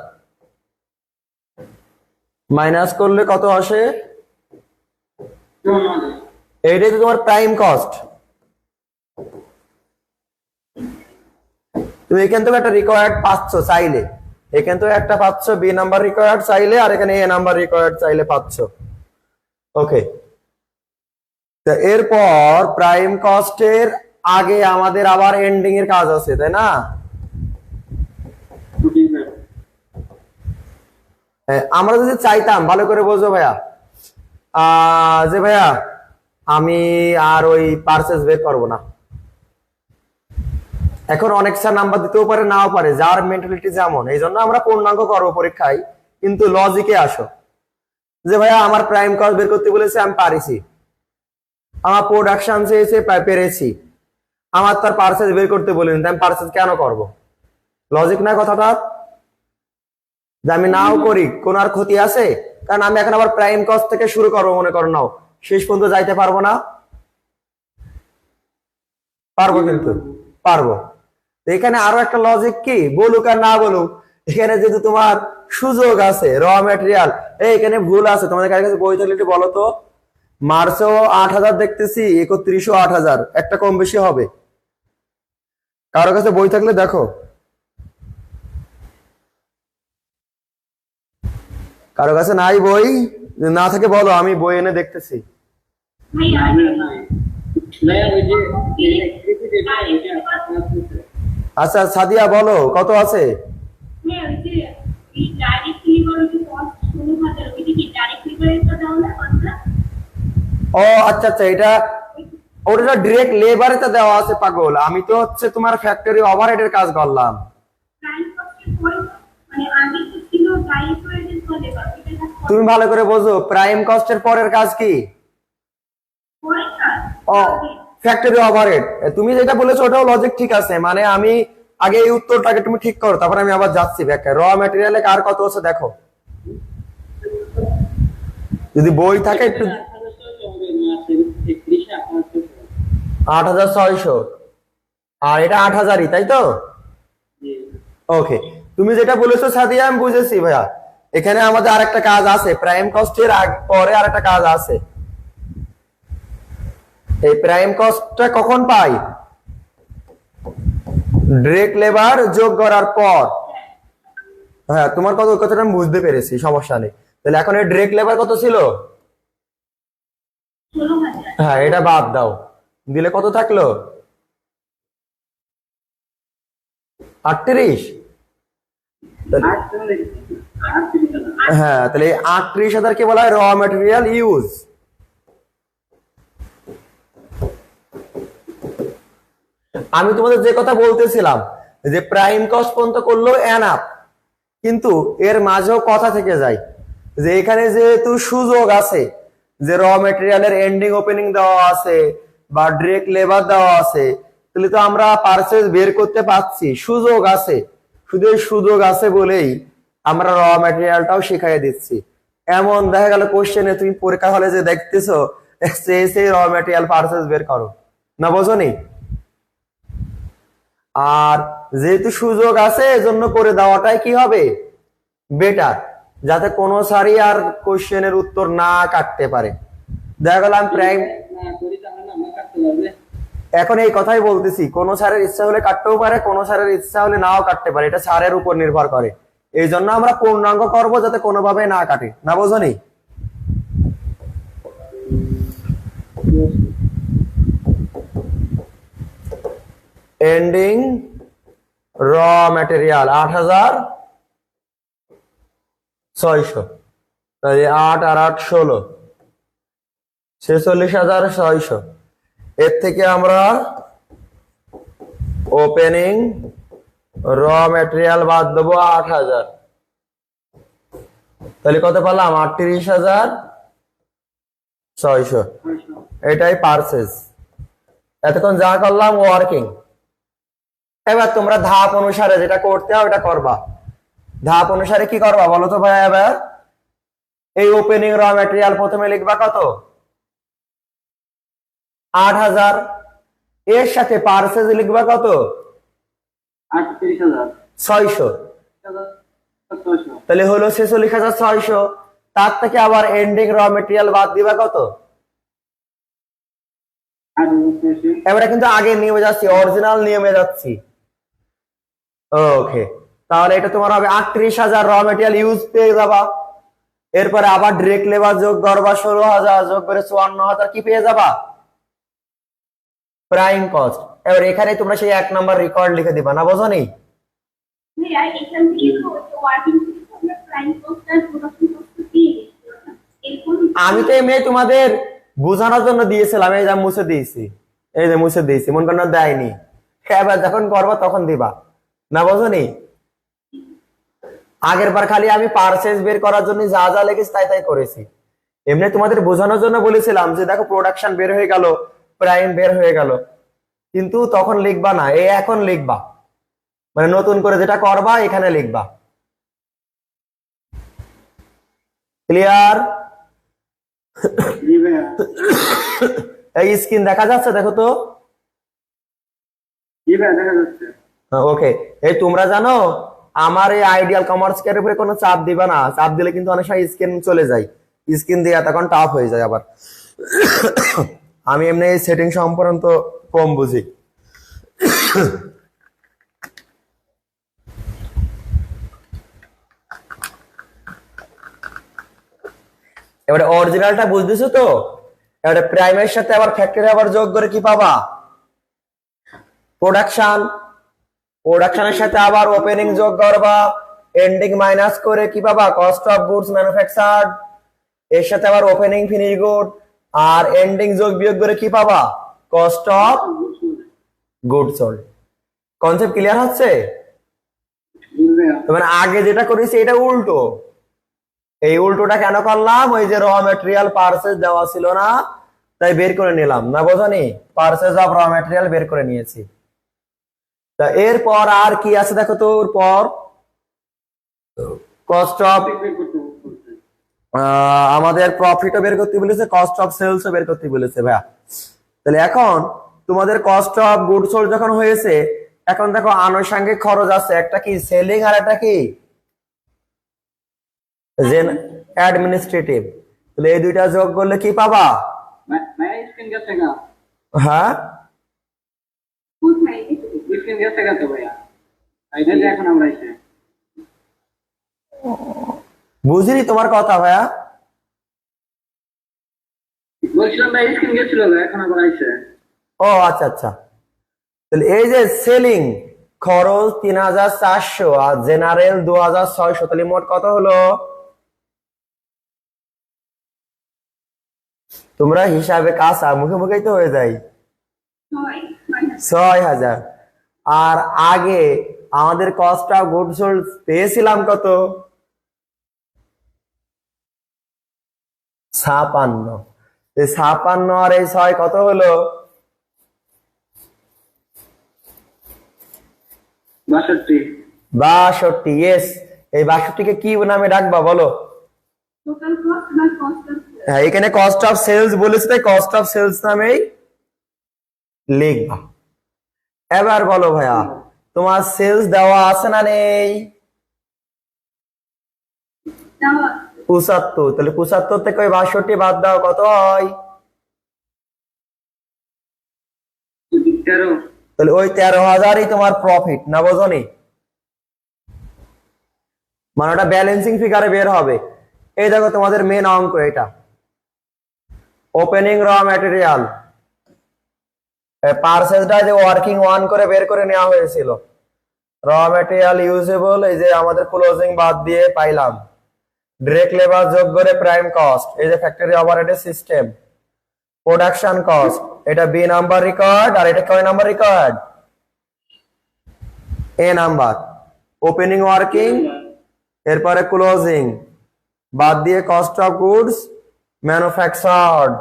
মাইনাস করলে কত আসে? এইটাই তো তোমার প্রাইম কস্ট। তুমি এখান থেকে একটা রিকোয়ার্ড পাচ্ছ চাইলে, এখান থেকে একটা পাচ্ছ বি নাম্বার রিকোয়ার্ড চাইলে, আর এখানে এ নাম্বার রিকোয়ার্ড চাইলে পাচ্ছ। ওকে, তো এরপর প্রাইম কস্টের আগে আমাদের আবার এন্ডিং এর কাজ আছে, তাই না? আমরা যদি চাইতাম, ভালো করে বোঝো ভাইয়া, যে ভাইয়া আমি আর ওই পারচেজ বের করবো না, এখন অনেক স্যার নাম্বার দিতেও পারে, নাও পারে, যার মেন্টালিটি যেমন। এই জন্য আমরা পূর্ণাঙ্গ করবো পরীক্ষায়, কিন্তু লজিকে আসো যে ভাইয়া আমার প্রাইম কস্ট বের করতে বলেছে, আমি পারিছি, আমার প্রোডাকশন চেয়েছে, পেরেছি, আমার তার পারচেজ বের করতে বলেন, আমি পারচেজ কেন করব? লজিক না কথাটা? যে আমি নাও করি কোন আর ক্ষতি আছে? কারণ আমি এখন আবার প্রাইম কস্ট থেকে শুরু করবো, মনে করো, নাও শেষ পর্যন্ত যাইতে পারবো না? পারবো, কিন্তু পারবো। এখানে আরো একটা লজিক কি, বলুক আর না বলুক, এখানে যেহেতু তোমার সুযোগ আছে, র ম্যাটেরিয়াল, এখানে ভুল আছে, তোমাদের কাছে বই থাকলে একটু বলো তো। মার্চেও 8,000 দেখতেছি, 31ও 8,000, একটা কম বেশি হবে। কারো কাছে বই থাকলে দেখো, কারো কাছে নাই বই? না থাকে বলো, আমি বই এনে দেখতেছি। ভাইয়া আচ্ছা সাদিয়া বলো কত আছে? ভাইয়া ওই যে এই ডাইরেক্ট লিভার যে কস্ট 16,000, ওইটা কি ডাইরেক্ট লিভারেরটা দাও না কতটা? ও আচ্ছা আচ্ছা, এটা ওটা ডিরেক্ট লেবারেতে দেওয়া আছে পাগল। আমি তো হচ্ছে তোমার ফ্যাক্টরি ওভারহেডের কাজ করলাম। প্রাইম কস্টের পরে মানে আগে তো ছিল ডাইরেক্ট লিভারের পরে বা এটা তুমি ভালো করে বোঝো, প্রাইম কস্টের পরের কাজ কি? পরে কাজ ও ফ্যাক্টরি ওভারহেড। তুমি যেটা বলেছো ওটাও লজিক ঠিক আছে, মানে আমি আগে এই উত্তরটাকে তুমি ঠিক করো, তারপর আমি আবার যাচ্ছি ব্যাখ্যা। র ম্যাটেরিয়ালে কার কত আছে দেখো, যদি বই থাকে একটু। 8,600, আর এটা 8,000ই, তাই তো? ওকে, তুমি যেটা বলেছো সাদিয়া আমি বুঝেছি ভাইয়া। এখানে আমাদের আরেকটা কাজ আছে, প্রাইম কস্টের পরে আরেকটা কাজ আছে। এই প্রাইম কস্টটা কখন পাই? ডিরেক্ট লেবার যোগ করার পর। হ্যাঁ, তোমার কথাটা আমি বুঝতে পেরেছি, সমস্যা নেই। তাহলে এখন এই ডিরেক্ট লেবার কত ছিল? 16,000 হ্যাঁ, এটা বাদ দাও, দিলে কত থাকলো? 38। হ্যাঁ, তাহলে এই 38,000 কে বলা হয় র ম্যাটেরিয়াল ইউজ। আমি তোমাদের যে কথা বলতেছিলাম যে প্রাইম কস্ট পর্যন্ত করলেও এনাফ, কিন্তু এর মাঝেও কথা থেকে যায় যে এখানে যেহেতু সুযোগ আছে যে র মেটেরিয়ালের এন্ডিং ওপেনিং দেওয়া আছে বা ডিরেক্ট লেবার দেওয়া আছে, তাহলে তো আমরা পারচেজ বের করতে পারছি, সুযোগ আছে। শুধু এই সুযোগ আছে বলেই আমরা র মেটেরিয়ালটাও শিখাই দিচ্ছি। এমন দেখা গেল কোশ্চেনে তুমি পরীক্ষা হলে যে দেখতেছো সেই র মেটেরিয়াল পারচেজ বের করো না, বোঝনি? আর যেহেতু সুযোগ আছে এজন্য করে দেওয়াটাই কি হবে বেটার, যাতে কোনো সারি আর কোশ্চেনের উত্তর না কাটতে পারে। দেখা গেল আমি প্রাইম না করি তাহলে নাম্বার কাটতে পারবে। এখন এই কথাই বলতেছি, কোন স্যারের ইচ্ছা হলে কাটতেও পারে, কোন স্যারের ইচ্ছা হলে নাও কাটতে পারে, এটা স্যারের উপর নির্ভর করে। এই জন্য আমরা পূর্ণাঙ্গ করব যাতে কোনোভাবে না কাটে, না বোঝনি? এন্ডিং র ম্যাটেরিয়াল 8,600, তাই 8 আর 8 16, 46,600। এর থেকে আমরা ওপেনিং র ম্যাটেরিয়াল বাদ দেবো 8,000, তাহলে কত পেলাম 38,600। এটাই পারচেজ। এতক্ষণ যা করলাম ওয়ার্কিং। এবার তোমরা ধাপ অনুসারে যেটা করতে হবে ওটা করবা। ধাপ অনুসারে কি করবা বলো তো ভাই? এবার এই ওপেনিং র ম্যাটেরিয়াল প্রথমে লিখবা কত 8,000, এর সাথে পারচেজ লিখবা কত 38,600। 600, তাহলে হলো 46,600। তার থেকে আবার এন্ডিং র ম্যাটেরিয়াল বাদ দিবা কত? এবারে কিন্তু আগে নিয়মে যাচ্ছি, অরিজিনাল নিয়মে যাচ্ছি। ওকে, তাহলে এটা তোমার হবে 38,000 র ম্যাটেরিয়াল ইউজ পেয়ে যাবা। এরপরে আবার ডিরেক্ট লেবার যোগ করবা 16,000, যোগ করে 54,000 কি পেয়ে যাবা প্রাইম কস্ট। এবার এখানে তোমরা সেই 1 নাম্বার রেকর্ড লিখে দিবা, না বোঝনি? ভাইয়া এখান থেকে তো ওয়ার্কিং থেকে আমরা প্রাইম কস্ট আর প্রোডাকশন কস্ট দিয়ে দিচ্ছি। এরপর আমি তো এমনি তোমাদের বোঝানোর জন্য দিয়েছিলাম, এই যে মুছে দিয়েছি, এই যে মুছে দিয়েছি, মন করার দেয়নি। এবার যখন করবো তখন দিবা, না বোঝনি? আগের বার খালি আমি পারচেজ বের করার জন্য যা যা লেগেছে তাই তাই করেছি। এমনি তোমাদের বোঝানোর জন্য বলেছিলাম যে দেখো প্রোডাকশন বের হয়ে গেল, প্রাইম বের হয়ে গেল, কিন্তু তখন লিখবা না, এই এখন লিখবা, মানে নতুন করে যেটা করবা এখানে লিখবা। ক্লিয়ার? এই স্ক্রিন দেখা যাচ্ছে? দেখো তো। ওকে, এই তোমরা জানো আমার এই আইডিয়াল কমার্স কেয়ার উপরে কোনো চাপ দিবা না, চাপ দিলে কিন্তু অনেক সময় স্ক্রিন চলে যায়, স্ক্রিন দিয়ে তখন টাফ হয়ে যায় আবার। আমি এমনি এই সেটিং সম্পর্কে তো কম বুঝি। এবারে অরিজিনালটা বুঝতেছো তো? এবারে প্রাইমের সাথে আবার ফ্যাক্টরি আবার যোগ করে কি পাবা প্রোডাকশন, প্রোডাকশনের সাথে আবার ওপেনিং যোগ করবা, এন্ডিং মাইনাস করে কি পাবা কস্ট অফ গুডস ম্যানুফ্যাকচার্ড, এর সাথে আবার ওপেনিং ফিনিশ গুড, আর এন্ডিং যোগ বিয়োগ করে কি পাবা cost of good sold. Concept clear হচ্ছে? মানে আগে যেটা করেছি এটা উল্টো। এই উল্টোটা কেন করলাম? ওই যে র ম্যাটেরিয়াল পারচেজ দেওয়া ছিল না, তাই বের করে নিলাম, না বোঝনি? পারচেজ অফ র ম্যাটেরিয়াল বের করে নিয়েছি। তা এরপর আর কি আছে দেখো তো? পর কস্ট অফ, আমাদের প্রফিটও বের করতে বলেছে, কস্ট অফ সেলসও বের করতে বলেছে ভাইয়া। তাহলে এখন তোমাদের কস্ট অফ গুড সোল্ড যখন হয়েছে, এখন দেখো আনুষঙ্গিক খরচ আছে, একটা কি সেলিং আর একটা কি অ্যাডমিনিস্ট্রেটিভ। তাহলে এই দুইটা যোগ করলে কি পাবা? হ্যাঁ, কোথায় বুঝিনি তোমার কথা ভাইয়া। বলছিলাম ভাই স্ক্রিন গেছিল এখন আবার আইছে। ও আচ্ছা আচ্ছা, তাহলে এই যে সেলিং, খরচ 3400 আর জেনারেল 2600, তাহলে মোট কত হলো? তোমরা হিসাবে কাঁচা, মুখে মুখেই তো হয়ে যায়। 6000। আর আগে আমাদের কস্ট অফ গুডস সোল্ড পেয়েছিলাম কত? 56। এই 56 আর এই 6 কত হলো? 62। 62। ইয়েস, এই 62কে কি নামে ডাকবা বলো? টোটাল কস্ট বা কস্ট অফ হ্যাঁ, এখানে কস্ট অফ সেলস বলেছে, তাই কস্ট অফ সেলস নামেই লিখবা। এবার বলো ভাইয়া, তোমার সেলস দেওয়া আছে না নেই? দেওয়া 75। তাহলে 75 থেকে ওই 62 বাদ দাও, কত হয়? 13। তাহলে ওই 13,000ই তোমার প্রফিট, না বোঝনি? মানে ওটা ব্যালেন্সিং ফিগারে বের হবে। এই দেখো তোমাদের মেন অঙ্ক এটা, ওপেনিং র ম্যাটেরিয়াল পারচেজটা যে ওয়ার্কিং 1 করে বের করে নেওয়া হয়েছিল, র ম্যাটেরিয়াল ইউজেবল এই যে আমাদের ক্লোজিং বাদ দিয়ে পাইলাম, ডিরেক্ট লেবার যোগ করে প্রাইম কস্ট, এই যে factory overhead system, production cost, এটা বি নাম্বার রেকর্ড, আর এটা কয় number record? A number. Opening working, এরপরে ক্লোজিং বাদ দিয়ে কস্ট অফ গুডস ম্যানুফ্যাকচার্ড,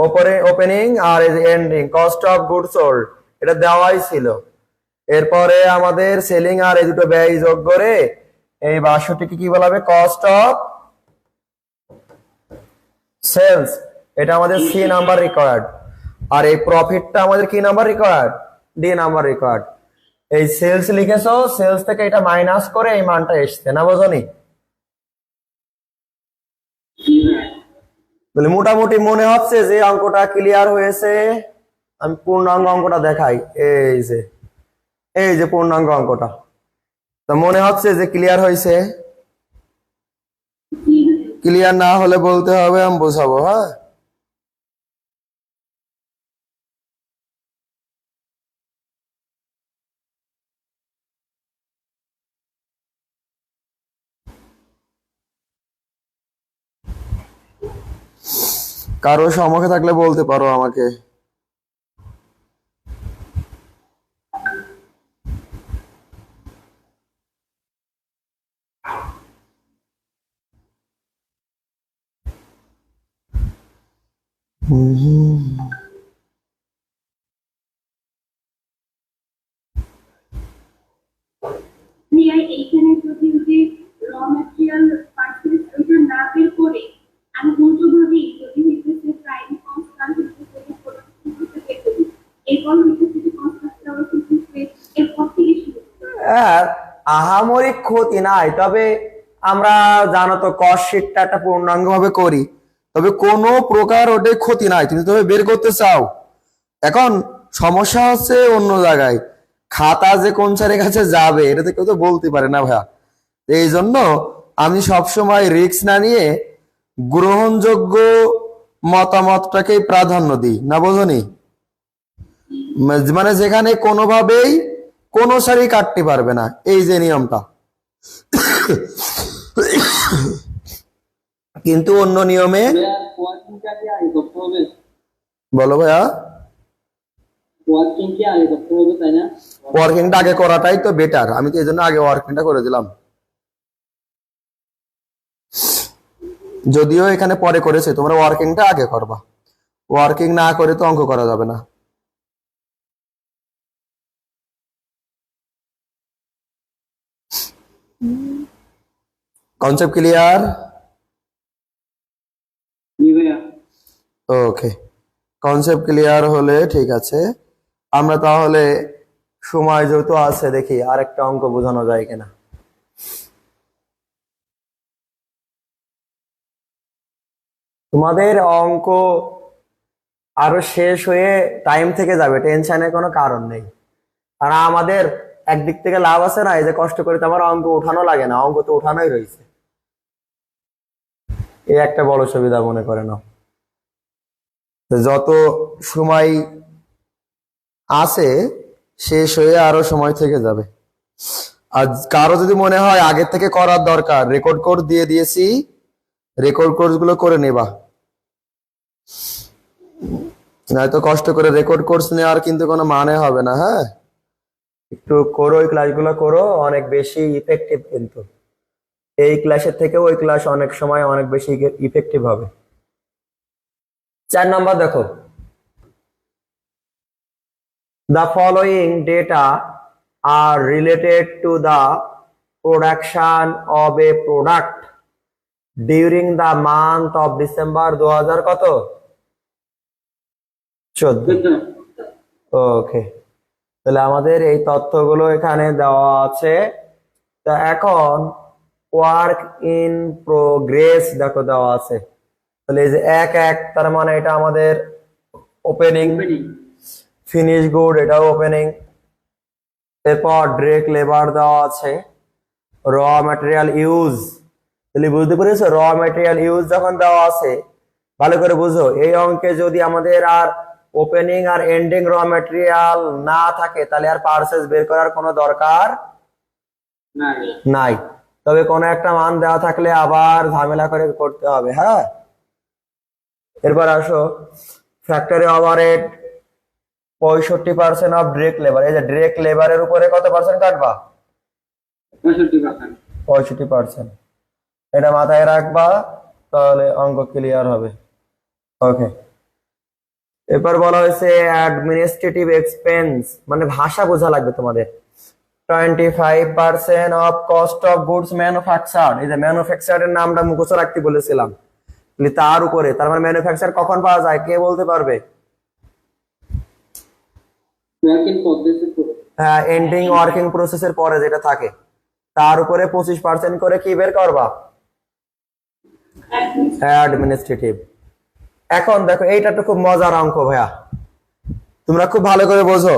ওপরে ওপেনিং আর ending cost of goods sold, এটা দেওয়াই ছিল। এরপরে আমাদের সেলিং আর এই দুটো ব্যয় যোগ করে এই 62কে কি বলা হবে? কস্ট অফ সেলস, এটা আমাদের সি নাম্বার রেকর্ড। আর এই প্রফিটটা আমাদের কি number record? D number record. এই সেলস লিখেছো, সেলস থেকে এটা মাইনাস করে এই মানটা এসছে, না বোঝনি? তাহলে মোটামুটি মনে হচ্ছে যে অঙ্কটা ক্লিয়ার হয়েছে। আমি পূর্ণাঙ্গ অঙ্কটা দেখাই, এই যে পূর্ণাঙ্গ অঙ্কটা, তা মনে হচ্ছে যে ক্লিয়ার হয়েছে। ক্লিয়ার না হলে বলতে হবে, আমি বোঝাবো। হ্যাঁ, কারো সম্মুখে থাকলে বলতে পারো আমাকে। ক্রিয়ায় এইখানে যদি ওই যে র ম্যাটেরিয়াল পারচেজ ওইটা না বের করে আমি উল্টোভাবে যদি হইতেছে প্রাইম কস্ট আর হইতেছে প্রোডাকশন করতে বের করি, এরপর হইতেছে যে কস্ট অফ সেলস হইতেছে, এরপর থেকে শুরু করি। হ্যাঁ, আহামরি ক্ষতি নাই, তবে আমরা জানো তো কস্ট শিটটা একটা পূর্ণাঙ্গ ভাবে করি, তবে কোনো প্রকার ওটা ক্ষতি নাই, তুমি তবে বের করতে চাও। এখন সমস্যা হচ্ছে অন্য জায়গায়, খাতা যে কোন স্যারের কাছে যাবে এটা তো কেউ তো বলতে পারে না ভাইয়া। এই জন্য আমি সবসময় রিস্ক না নিয়ে গ্রহণযোগ্য মতামতটাকেই প্রাধান্য দিই, না বোঝনি? মানে যেখানে কোনোভাবেই কোনো সারি কাটতে পারবে না, এই যে নিয়মটা। কিন্তু অন্য নিয়মে ওয়ার্কিংটা কি আগে করতে হবে? বলো ভাইয়া, ওয়ার্কিং কি আগে করতে হবে, তাই না? ওয়ার্কিংটা আগে করাটাই তো বেটার, আমি তো এই জন্য আগে ওয়ার্কিংটা করে দিলাম, যদিও এখানে পরে করেছে, তোমরা ওয়ার্কিংটা আগে করবা, ওয়ার্কিং না করে তো অঙ্ক করা যাবে না। Concept clear? জি ভাইয়া। ওকে, কনসেপ্ট ক্লিয়ার হলে ঠিক আছে। আমরা তাহলে সময় যেহেতু আছে, দেখি আরেকটা অঙ্ক বোঝানো যায় কিনা। তোমাদের অঙ্ক আরো শেষ হয়ে টাইম থেকে যাবে, টেনশনের কোনো কারণ নেই। কারণ আমাদের একদিক থেকে লাভ আছে না, এই যে কষ্ট করে তো আমার অঙ্ক উঠানো লাগে না, অঙ্ক তো উঠানোই রয়েছে, এই একটা বড় সুবিধা মনে করে নাও। তো যত সময় আছে শেষ হয়ে আরো সময় থেকে যাবে। আর কারো যদি মনে হয় আগে থেকে করার দরকার, রেকর্ড কোর্স দিয়ে দিয়েছি, রেকর্ড কোর্স গুলো করে নেবা, নয়তো কষ্ট করে রেকর্ড কোর্স নেওয়ার কিন্তু কোনো মানে হবে না। হ্যাঁ, একটু করো, ওই ক্লাসগুলো করো, অনেক বেশি ইফেক্টিভ কিন্তু। এই ক্লাসের থেকে ওই ক্লাস অনেক সময় অনেক বেশি ইফেক্টিভ হবে। 4 নাম্বার দেখো, the following data are related to the production of a product during the month of December 2000 কত 14। ওকে, তাহলে আমাদের এই তথ্যগুলো এখানে দেওয়া আছে। তা এখন ওয়ার্ক ইন প্রোগ্রেস দেখো দেওয়া আছে, তাহলে এই যে 1 তার মানে এটা আমাদের ওপেনিং, ফিনিশ গুড এটাও ওপেনিং। এরপর ডিরেক্ট লেবার দেওয়া আছে, র ম্যাটেরিয়াল ইউজ, তাহলে বুঝতে পেরেছো র ম্যাটেরিয়াল ইউজ যখন দেওয়া আছে, ভালো করে বুঝো, এই অঙ্কে যদি আমাদের আর ওপেনিং আর এন্ডিং র ম্যাটেরিয়াল না থাকে তাহলে আর পারচেজ বের করার কোনো দরকার নাই। তবে কোনো একটা মান দেওয়া থাকলে আবার ঝামেলা করে করতে হবে। হ্যাঁ, এরপর আসো factory overhead 65% of direct labour. এই যে ডিরেক্ট লেবারের উপরে কত পার্সেন্ট কাটবা? 65%। এটা মাথায় রাখবা, তাহলে অঙ্ক ক্লিয়ার হবে। ওকে, এরপর বলা হয়েছে অ্যাডমিনিস্ট্রেটিভ এক্সপেন্স, মানে ভাষা বোঝা লাগবে তোমাদের। 25% of cost of goods manufactured. এই যে ম্যানুফ্যাকচারের নামটা মুখস্থ রাখতে বলেছিলাম, তার উপরে, তার মানে ম্যানুফ্যাকচার কখন পাওয়া যায় কে বলতে পারবে? হ্যাঁ, এন্ডিং ওয়ার্কিং প্রসেসের পরে যেটা থাকে তার উপরে 25% করে কি বের করবা? অ্যাডমিনিস্ট্রেটিভ। এখন দেখো এইটা তো খুব মজার অঙ্ক ভাইয়া, তোমরা খুব ভালো করে বোঝো।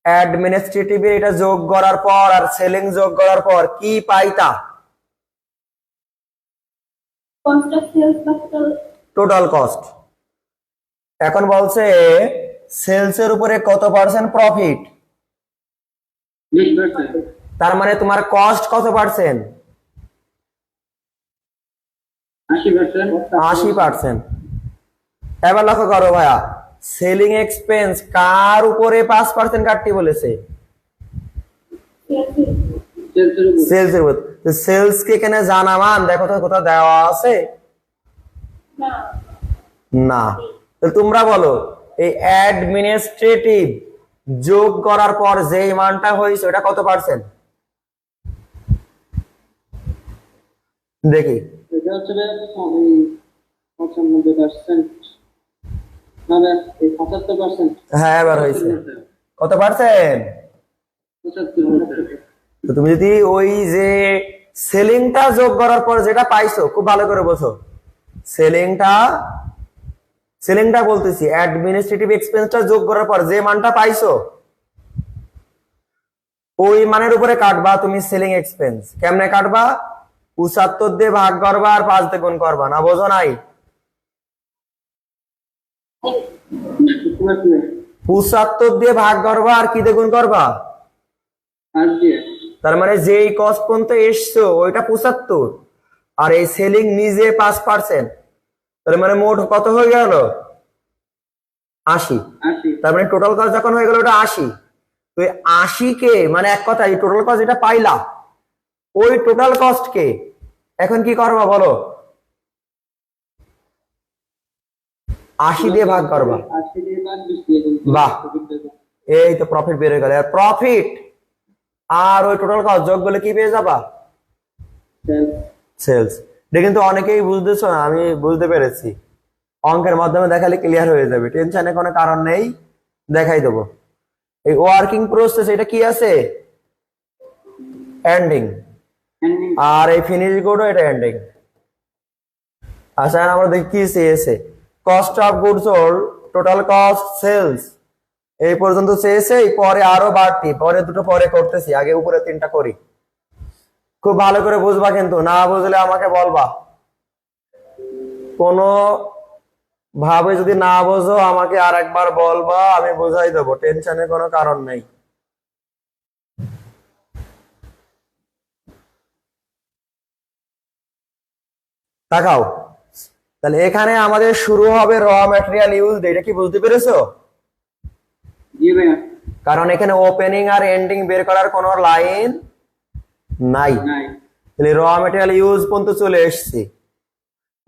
অ্যাডমিনিস্ট্রেটিভ এটা যোগ করার পর আর সেলিং যোগ করার পর কি পাইতা? Total cost. এখন বলছে সেলস এর উপরে কত পার্সেন্ট প্রফিট, তার মানে তোমার কস্ট কত পার্সেন্ট? 80%। এবার লক্ষ্য করো ভাইয়া, সেলিং এক্সপেন্স কার উপরে 5% কাটতে বলেছে? সেলস এর উপর। তো সেলস কে এখানে জানা মান দেখো তো কোথাও দেওয়া আছে? না। তো তোমরা বলো এই অ্যাডমিনিস্ট্রেটিভ যোগ করার পর যেই মানটা হয়েছে ওটা কত পার্সেন্ট? দেখি, এটা হচ্ছে 95%, মানে 75%। হ্যাঁ এবার হয়েছে কত পার্সেন্ট? 75%। তো তুমি যদি ওই যে সেলিংটা যোগ করার পর যেটা পাইছো, খুব ভালো করে বোঝো, সেলিংটা বলতেছি, অ্যাডমিনিস্ট্রেটিভ এক্সপেন্সটা যোগ করার পর যে মানটা পাইছো ওই মানের উপরে কাটবা তুমি সেলিং এক্সপেন্স। কেমনে কাটবা? 75 দিয়ে ভাগ করবা আর 5 দিয়ে গুণ করবা। না বোঝো নাই? 75 দিয়ে ভাগ করবা আর কি দিয়ে গুণ করবা? তার মানে যেই কস্ট পর্যন্ত এসছো ওইটা 75, আর এই সেলিং নিজে 5%, তার মানে মোট কত হয়ে গেল? 80। তার মানে টোটাল কস্ট যখন হয়ে গেল ওটা 80। তো 80 কে মানে এক কথা এই টোটাল কস্ট যেটা পাইলা ওই টোটাল কস্ট কে এখন কি করবা বলো? 80 দিয়ে ভাগ করবা। বাহ, এই তো প্রফিট বের হয়ে গেল। আর প্রফিট আর ওই টোটাল কস্ট যোগ করলে কি পেয়ে যাবা? সেলস। এটা কিন্তু অনেকেই বুঝতেছো না, আমি বুঝতে পেরেছি, অঙ্কের মাধ্যমে দেখালে ক্লিয়ার হয়ে যাবে, টেনশনের কোনো কারণ নেই, দেখাই দেবো। এই ওয়ার্কিং প্রসেস এটা কি আছে? এন্ডিং। আর এই ফিনিশ গুডও এটা এন্ডিং। আচ্ছা আমরা দেখি কি চেয়েছে, cost of goods sold, total cost, sales, এই পর্যন্ত চেয়েছে। পরে আরো বাড়তি, পরে দুটো পরে করতেছি, আগে উপরে 3টা করি। খুব ভালো করে বুঝবা, কিন্তু না বুঝলে আমাকে বলবা। কোনো ভাবে যদি না বোঝো আমাকে আর একবার বলবা, আমি বোঝাই দেবো, টেনশনের কোনো কারণ নেই। তাকাও, তাহলে এখানে আমাদের শুরু হবে র ম্যাটেরিয়াল ইউজ, এটা কি বুঝতে পেরেছো? জি ভাইয়া। কারণ এখানে ওপেনিং আর এন্ডিং বের করার কোনো লাইন নাই। নাই। তাহলে র ম্যাটেরিয়াল ইউজ পর্যন্ত চলে এসেছি।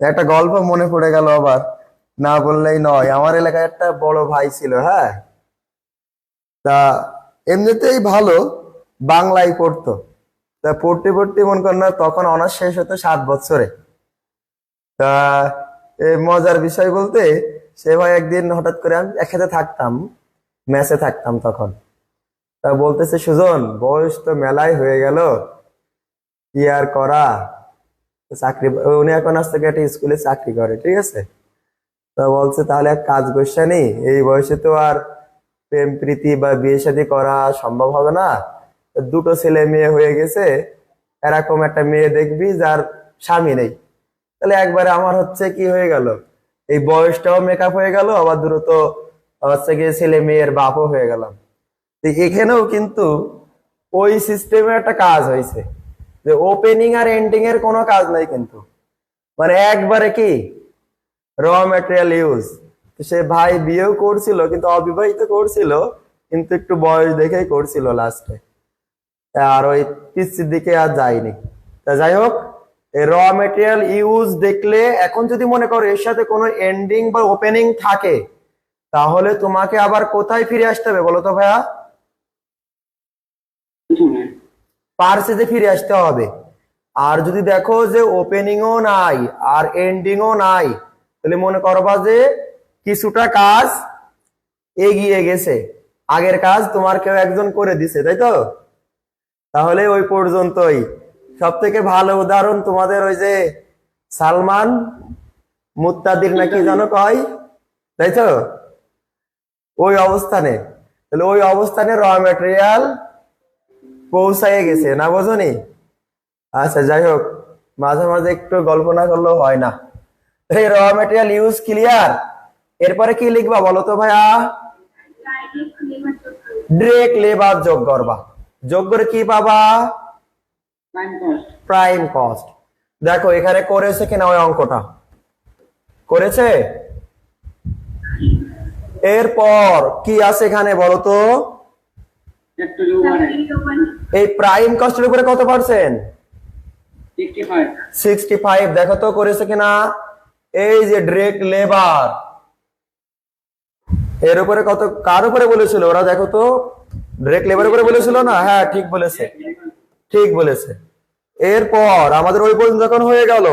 একটা গল্প মনে পড়ে গেল আবার, না বললেই নয়। আমার এলাকায় একটা বড় ভাই ছিল, হ্যাঁ, তা এমনিতেই ভালো, বাংলায় পড়তো। তা পড়তে পড়তে মন কর না, তখন অনার্স শেষ হতো 7 বছরে। তা এই মজার বিষয় বলতে, সে ভাই একদিন হঠাৎ করে, আমি একসাথে থাকতাম, মেসে থাকতাম তখন। তা বলতেছে, সুজন বয়স তো মেলাই হয়ে গেল, কি আর করা, চাকরি, উনি এখন আজ থেকে একটা স্কুলে চাকরি করে, ঠিক আছে। তা বলছে, তাহলে এক কাজ করছে নি, এই বয়সে তো আর প্রেম প্রীতি বা বিয়ে শাদী করা সম্ভব হবে না, দুটো ছেলে মেয়ে হয়ে গেছে, এরকম একটা মেয়ে দেখবি যার স্বামী নেই। তাহলে একবারে আমার হচ্ছে কি হয়ে গেল, এই বয়সটাও মেকআপ হয়ে গেল, আবার দ্রুত হচ্ছে গিয়ে ছেলে মেয়ের বাপও হয়ে গেলাম। তো এখানেও কিন্তু ওই সিস্টেমে একটা কাজ হয়েছে, যে ওপেনিং আর এন্ডিং এর কোনো কাজ নাই কিন্তু, মানে একবারে কি র ম্যাটেরিয়াল ইউজ। সে ভাই বিয়েও করছিল, কিন্তু অবিবাহিত করছিল, কিন্তু একটু বয়স দেখেই করছিল লাস্টে, আর ওই পিসির দিকে আর যায়নি। তা যাই হোক, এই র ম্যাটেরিয়াল ইউজ দেখলে, এখন যদি মনে করো এর সাথে কোনো এন্ডিং বা ওপেনিং থাকে, তাহলে তোমাকে আবার কোথায় ফিরে আসতে হবে বলো তো ভাইয়া? পার্সেজে ফিরে আসতে হবে। আর যদি দেখো যে ওপেনিংও নাই আর এন্ডিংও নাই, তাহলে মনে করবা যে কিছুটা কাজ এগিয়ে গেছে, আগের কাজ তোমার কেউ একজন করে দিছে, তাই তো? তাহলে ওই পর্যন্তই। সব থেকে ভালো উদাহরণ তোমাদের ওই যে সালমান মুত্তাদির নাকি জানো কয়, তাই তো? ওই অবস্থানে, তাহলে ওই অবস্থানে র ম্যাটেরিয়াল পৌঁছায় গেছে, না বোঝনি? আচ্ছা যাই হোক, মাঝে মাঝে একটু গল্প না করলেও হয় না। এই র ম্যাটেরিয়াল ইউজ ক্লিয়ার। এরপরে কি লিখবা বলো তো ভাইয়া? ডিরেক্ট লেবার যোগ করবা। যোগ করে কি পাবা? Prime cost. দেখো এখানে করেছে কিনা ওই অঙ্কটা, করেছে। এরপর কি আছে এখানে বলো তো? এই প্রাইম কস্টের উপরে কত পার্সেন্ট? 65। দেখো তো করেছে কিনা। এই যে ডিরেক্ট লেবার, এর উপরে কত, কার উপরে বলেছিল ওরা? দেখো তো, ডিরেক্ট লেবার উপরে বলেছিল না? হ্যাঁ ঠিক বলেছে, ঠিক বলেছে। এরপর আমাদের ওই পর্যন্ত যখন হয়ে গেল,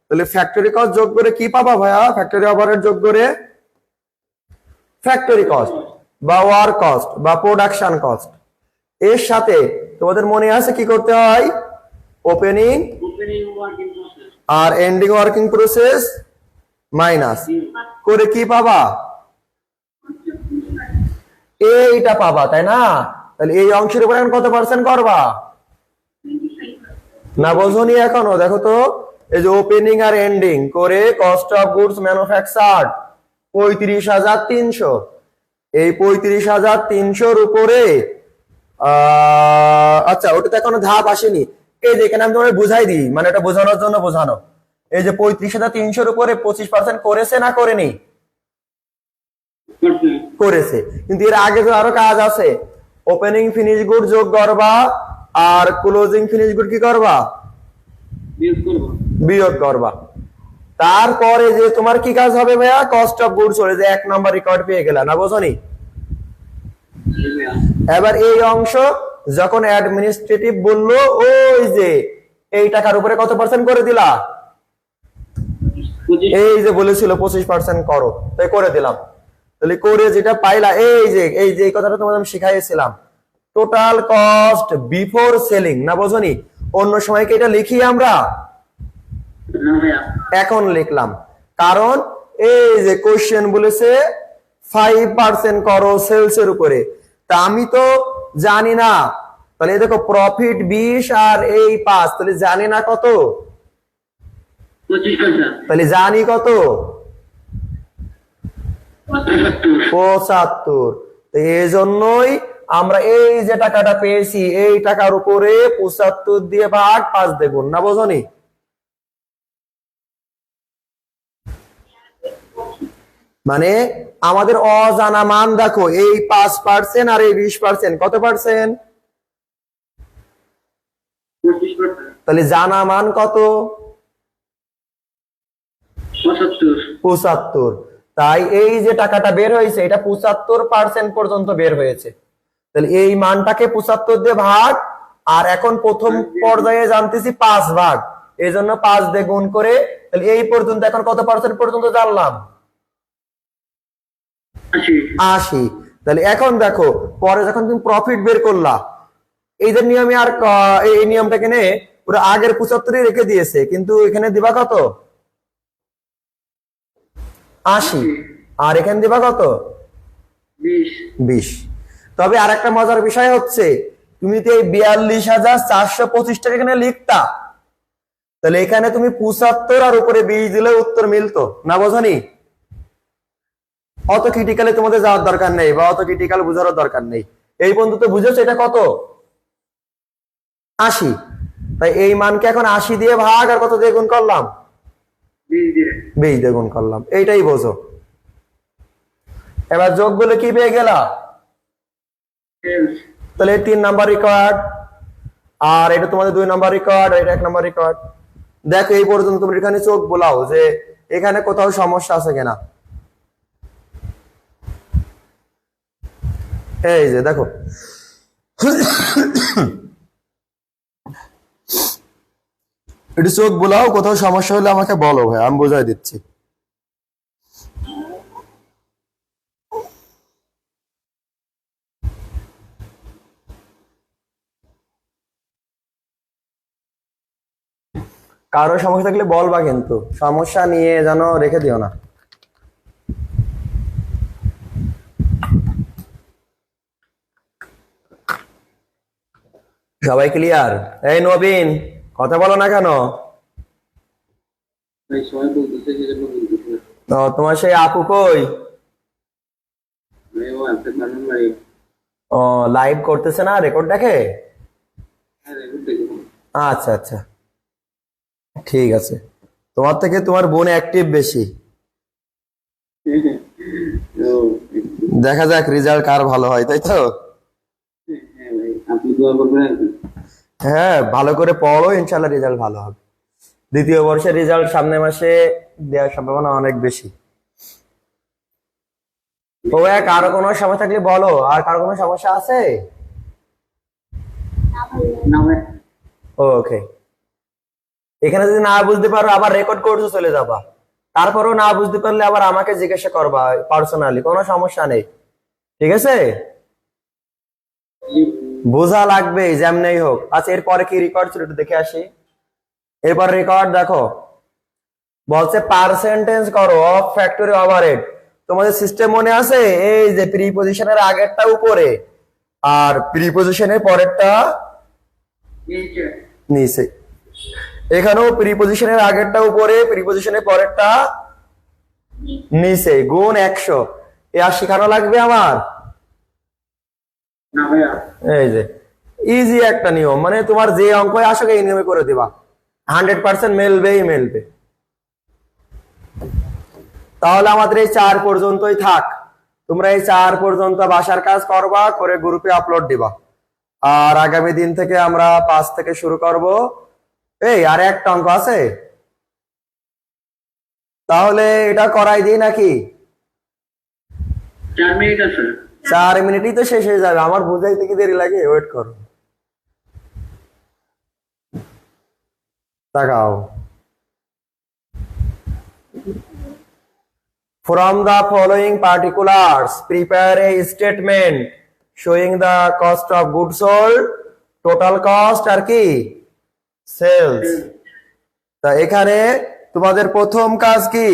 তাহলে ফ্যাক্টরি কস্ট যোগ করে কি পাবা ভাইয়া? ফ্যাক্টরি ওভারহেড যোগ করে ফ্যাক্টরি কস্ট বা ওয়ার্ক কস্ট বা প্রোডাকশন কস্ট। এর সাথে তোমাদের মনে আছে কি করতে হয়? ওপেনিং আর এন্ডিং ওয়ার্কিং প্রসেস মাইনাস করে কি পাবা? এইটা পাবা, তাই না? তাহলে এই অংশের উপর এখন কত পার্সেন্ট করবা? না বোঝনি এখনো? দেখো তো, এই যে ওপেনিং আর এন্ডিং করে কস্ট অফ গুডস ম্যানুফ্যাকচার্ড 35,300। এই 35,300 উপরে আচ্ছা ওটা তো এখনো ধাপ আসেনি। এই যে এখানে আমি তোমার বুঝাই দিই, মানে এটা বোঝানোর জন্য বোঝানো। এই যে 35,300 উপরে 25% করেছে না করেনি? করেছে। কিন্তু এর আগে তো আরো কাজ আছে, ওপেনিং ফিনিশ গুড যোগ করবা আর ক্লোজিং ফিনিশ গুড কি করবা? বিয়োগ করবা। তারপরে যে তোমার কি কাজ হবে ভাইয়া? কস্ট অফ গুডস হয়ে যে 1 নাম্বার রেকর্ড পেয়ে গেলা, না বোঝনি? এবার এই অংশ যখন অ্যাডমিনিস্ট্রেটিভ বললো ওই যে এই টাকার উপরে কত পার্সেন্ট করে দিলা? এই যে বলেছিল 25% করো, তাই করে দিলাম। তাহলে করে যেটা পাইলা, এই যে কথাটা তোমাদের আমি শিখাইছিলাম, টোটাল কস্ট বিফোর সেলিং, না বোঝনি? অন্য সময় কি এটা লিখি আমরা? এখন লিখলাম, কারণ এই যে কোশ্চেন বলেছে 5% করো সেলস এর উপরে, তা আমি তো জানি না। তাহলে দেখো প্রফিট 20 আর এই 5, তাহলে জানি না কত? 25%। তাহলে জানি কত? 75। তো এই জন্যই আমরা এই যে টাকাটা পেয়েছি এই টাকার উপরে 75 দিয়ে ভাগ 5 দ্বিগুণ, না বোঝনি? মানে আমাদের অজানা মান দেখো, এই 5% আর এই 20%, কত পার্সেন্ট? 25%। তাহলে জানা মান কত? 75। 75। তাই এই যে টাকাটা বের হয়েছে এটা 75% পর্যন্ত বের হয়েছে। তাহলে এই মানটাকে 75 দিয়ে ভাগ, আর এখন প্রথম পর্যায়ে জানতেছি 5 ভাগ, এই জন্য 5 দিয়ে গুণ করে, তাহলে এই পর্যন্ত এখন কত পার্সেন্ট পর্যন্ত জানলাম? 80। তাহলে এখন দেখো, পরে যখন তুমি প্রফিট বের করলা, এই যে নিয়মে আর এই নিয়মটাকে নে পুরো আগের 75 রেখে দিয়েছে, কিন্তু এখানে দিবা কত? 80। আর এখানে দিবা কত? 20। তবে আর একটা মজার বিষয় হচ্ছে, তুমি তো এই 42,425 টাকা এখানে লিখতা, তাহলে এখানে তুমি 75 আর উপরে 20 দিলে উত্তর মিলতো, না বোঝনি? অত ক্রিটিক্যালে তোমাদের যাওয়ার দরকার নেই, বা অত ক্রিটিক্যাল বোঝার দরকার নেই। এই পর্যন্ত বুঝেছো এটা কত? 80। তাই এই মানকে এখন 80 দিয়ে ভাগ আর কত দিয়ে গুণ করলাম? 20 দিয়ে গুণ করলাম। এইটাই বোঝো। এবার যোগ বলে কি পেয়ে গেলা? তাহলে 3 নাম্বার রেকর্ড, আর এটা তোমাদের 2 নাম্বার রেকর্ড, এটা 1 নাম্বার রেকর্ড। দেখো এই পর্যন্ত তুমি এখানে চোখ বোলাও যে এখানে কোথাও সমস্যা আছে কিনা। এই যে দেখো, একটু চোখ বোলাও, কোথাও সমস্যা হলে আমাকে বলো ভাই, আমি বোঝাই দিচ্ছি। কারো সমস্যা থাকলে বলবা, কিন্তু সমস্যা নিয়ে যেন রেখে দিও না। সবাই ক্লিয়ার? এই নবীন, কথা বলো না কেন? সবাই বলতেছে সেজন্য বলতেছে। তোমার সেই আপু কই? ও একটা কারণ ভাই। ও লাইভ করতেছে না, রেকর্ড দেখে? হ্যাঁ, রেকর্ড দেখো। আচ্ছা আচ্ছা, ঠিক আছে। তোমার থেকে তোমার বোন অ্যাক্টিভ বেশি। ও, দেখা যাক রেজাল্ট কার ভালো হয়, তাই তো? হ্যাঁ ভাই, আপনি দোয়া করবেন আর কি। হ্যাঁ, ভালো করে পড়ো, ইনশাল্লাহ রেজাল্ট ভালো হবে। দ্বিতীয় বর্ষের রেজাল্ট সামনে মাসে দেওয়ার সম্ভাবনা অনেক বেশি। তো কারো কোনো সমস্যা থাকলে বলো। আর কারো কোনো সমস্যা আছে? না ভাই। ওকে, এখানে যদি না বুঝতে পারো আবার রেকর্ড কোর্সে চলে যাবা, তারপরেও না বুঝতে পারলে আবার আমাকে জিজ্ঞাসা করবা পার্সোনালি, কোনো সমস্যা নেই, ঠিক আছে? বোঝা লাগবে যেমনই হোক। আচ্ছা, এরপরে কি রেকর্ড ছিল একটু দেখে আসি। এরপর রেকর্ড দেখো, বলছে পার্সেন্টেজ করো অফ ফ্যাক্টরি ওভারহেড। তোমাদের সিস্টেম মনে আছে? এই যে প্রিপজিশনের আগেরটা উপরে আর প্রিপজিশনের পরেরটা নিচে। এখানেও প্রিপজিশনের আগেরটা উপরে, প্রিপজিশনের পরেরটা নিচে, গুণ 100। এ আর শেখানো লাগবে আমার? না ভাইয়া। এই যে ইজি একটা নিয়ম, মানে তোমার যে অঙ্ক আসবে এই নিয়মে করে দিবা, 100% মেলবেই মেলবে। তাহলে আমাদের এই 4 পর্যন্তই থাক। তোমরা এই 4 পর্যন্ত বাসার কাজ করবা, করে গ্রুপে আপলোড দিবা। আর আগামী দিন থেকে আমরা 5 থেকে শুরু করব। এই আর একটা অঙ্ক আছে, তাহলে এটা করাই দিই নাকি? 4 মিনিট আছে। 4 মিনিটই তো শেষ হয়ে যাবে, আমার বুঝাইতে কি দেরি লাগে? ওয়েট করো, তাকাও। From the following particulars, prepare a statement showing the cost of goods sold, total cost আর কি সেলস। তা এখানে তোমাদের প্রথম কাজ কি?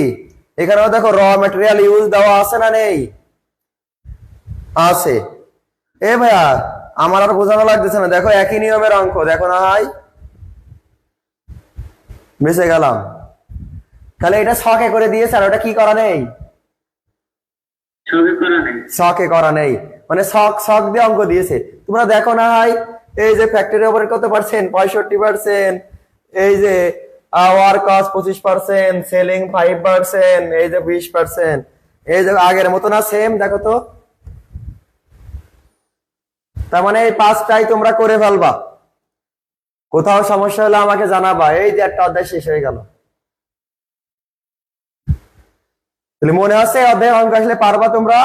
এখানেও দেখো র ম্যাটেরিয়াল ইউজ দেওয়া আছে না নেই? আছে। এ ভাইয়া, আমার আর বোঝানো লাগতেছে না, দেখো একই নিয়মের অঙ্ক, দেখো না ভাই, বেঁচে গেলাম। তাহলে এটা ছকে করে দিয়েছে, আর ওটা কি করা নেই? সবে করা নেই। শখে করা নেই, মানে শখ দিয়ে অঙ্ক দিয়েছে। তোমরা দেখো না ভাই, এই যে ফ্যাক্টরি ওভার কত পার্সেন্ট, 65%, এই যে ওয়ার কস্ট 25%, সেলিং 5%, এই যে 20%, এই যে আগের মতো না, সেম। দেখো তো, তার মানে এই পাঁচটাই তোমরা করে ফেলবা। কোথাও সমস্যা হলে আমাকে জানাবা। এই যে একটা অধ্যায় শেষ হয়ে গেল। তাহলে মনে আছে অধ্যায় অঙ্ক আসলে পারবা তোমরা?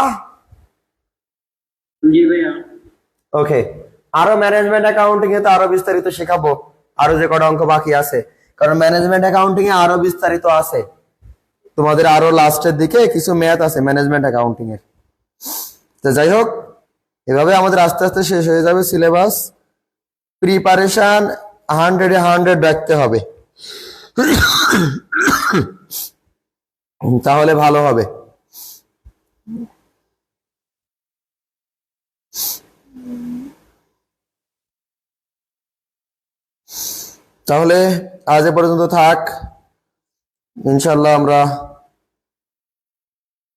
জি ভাইয়া। ওকে, আরো ম্যানেজমেন্ট অ্যাকাউন্টিং এ তো আরো বিস্তারিত শেখাবো, আরো যে কটা অঙ্ক বাকি আছে, কারণ ম্যানেজমেন্ট অ্যাকাউন্টিং এ আরো বিস্তারিত আছে। তোমাদের আরো লাস্টের দিকে কিছু ম্যাথ আছে ম্যানেজমেন্ট অ্যাকাউন্টিং এর। তো যাই হোক, এভাবে আমাদের আস্তে আস্তে শেষ হয়ে যাবে সিলেবাস। প্রিপারেশন 100-100 রাখতে হবে, তাহলে ভালো হবে। তাহলে আজ এ পর্যন্ত থাক, ইনশাল্লাহ আমরা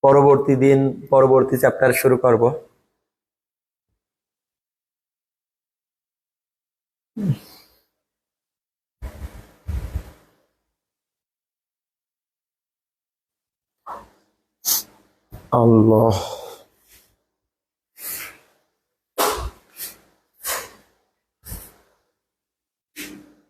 পরবর্তী দিন পরবর্তী চ্যাপ্টার শুরু করব। আল্লাহ।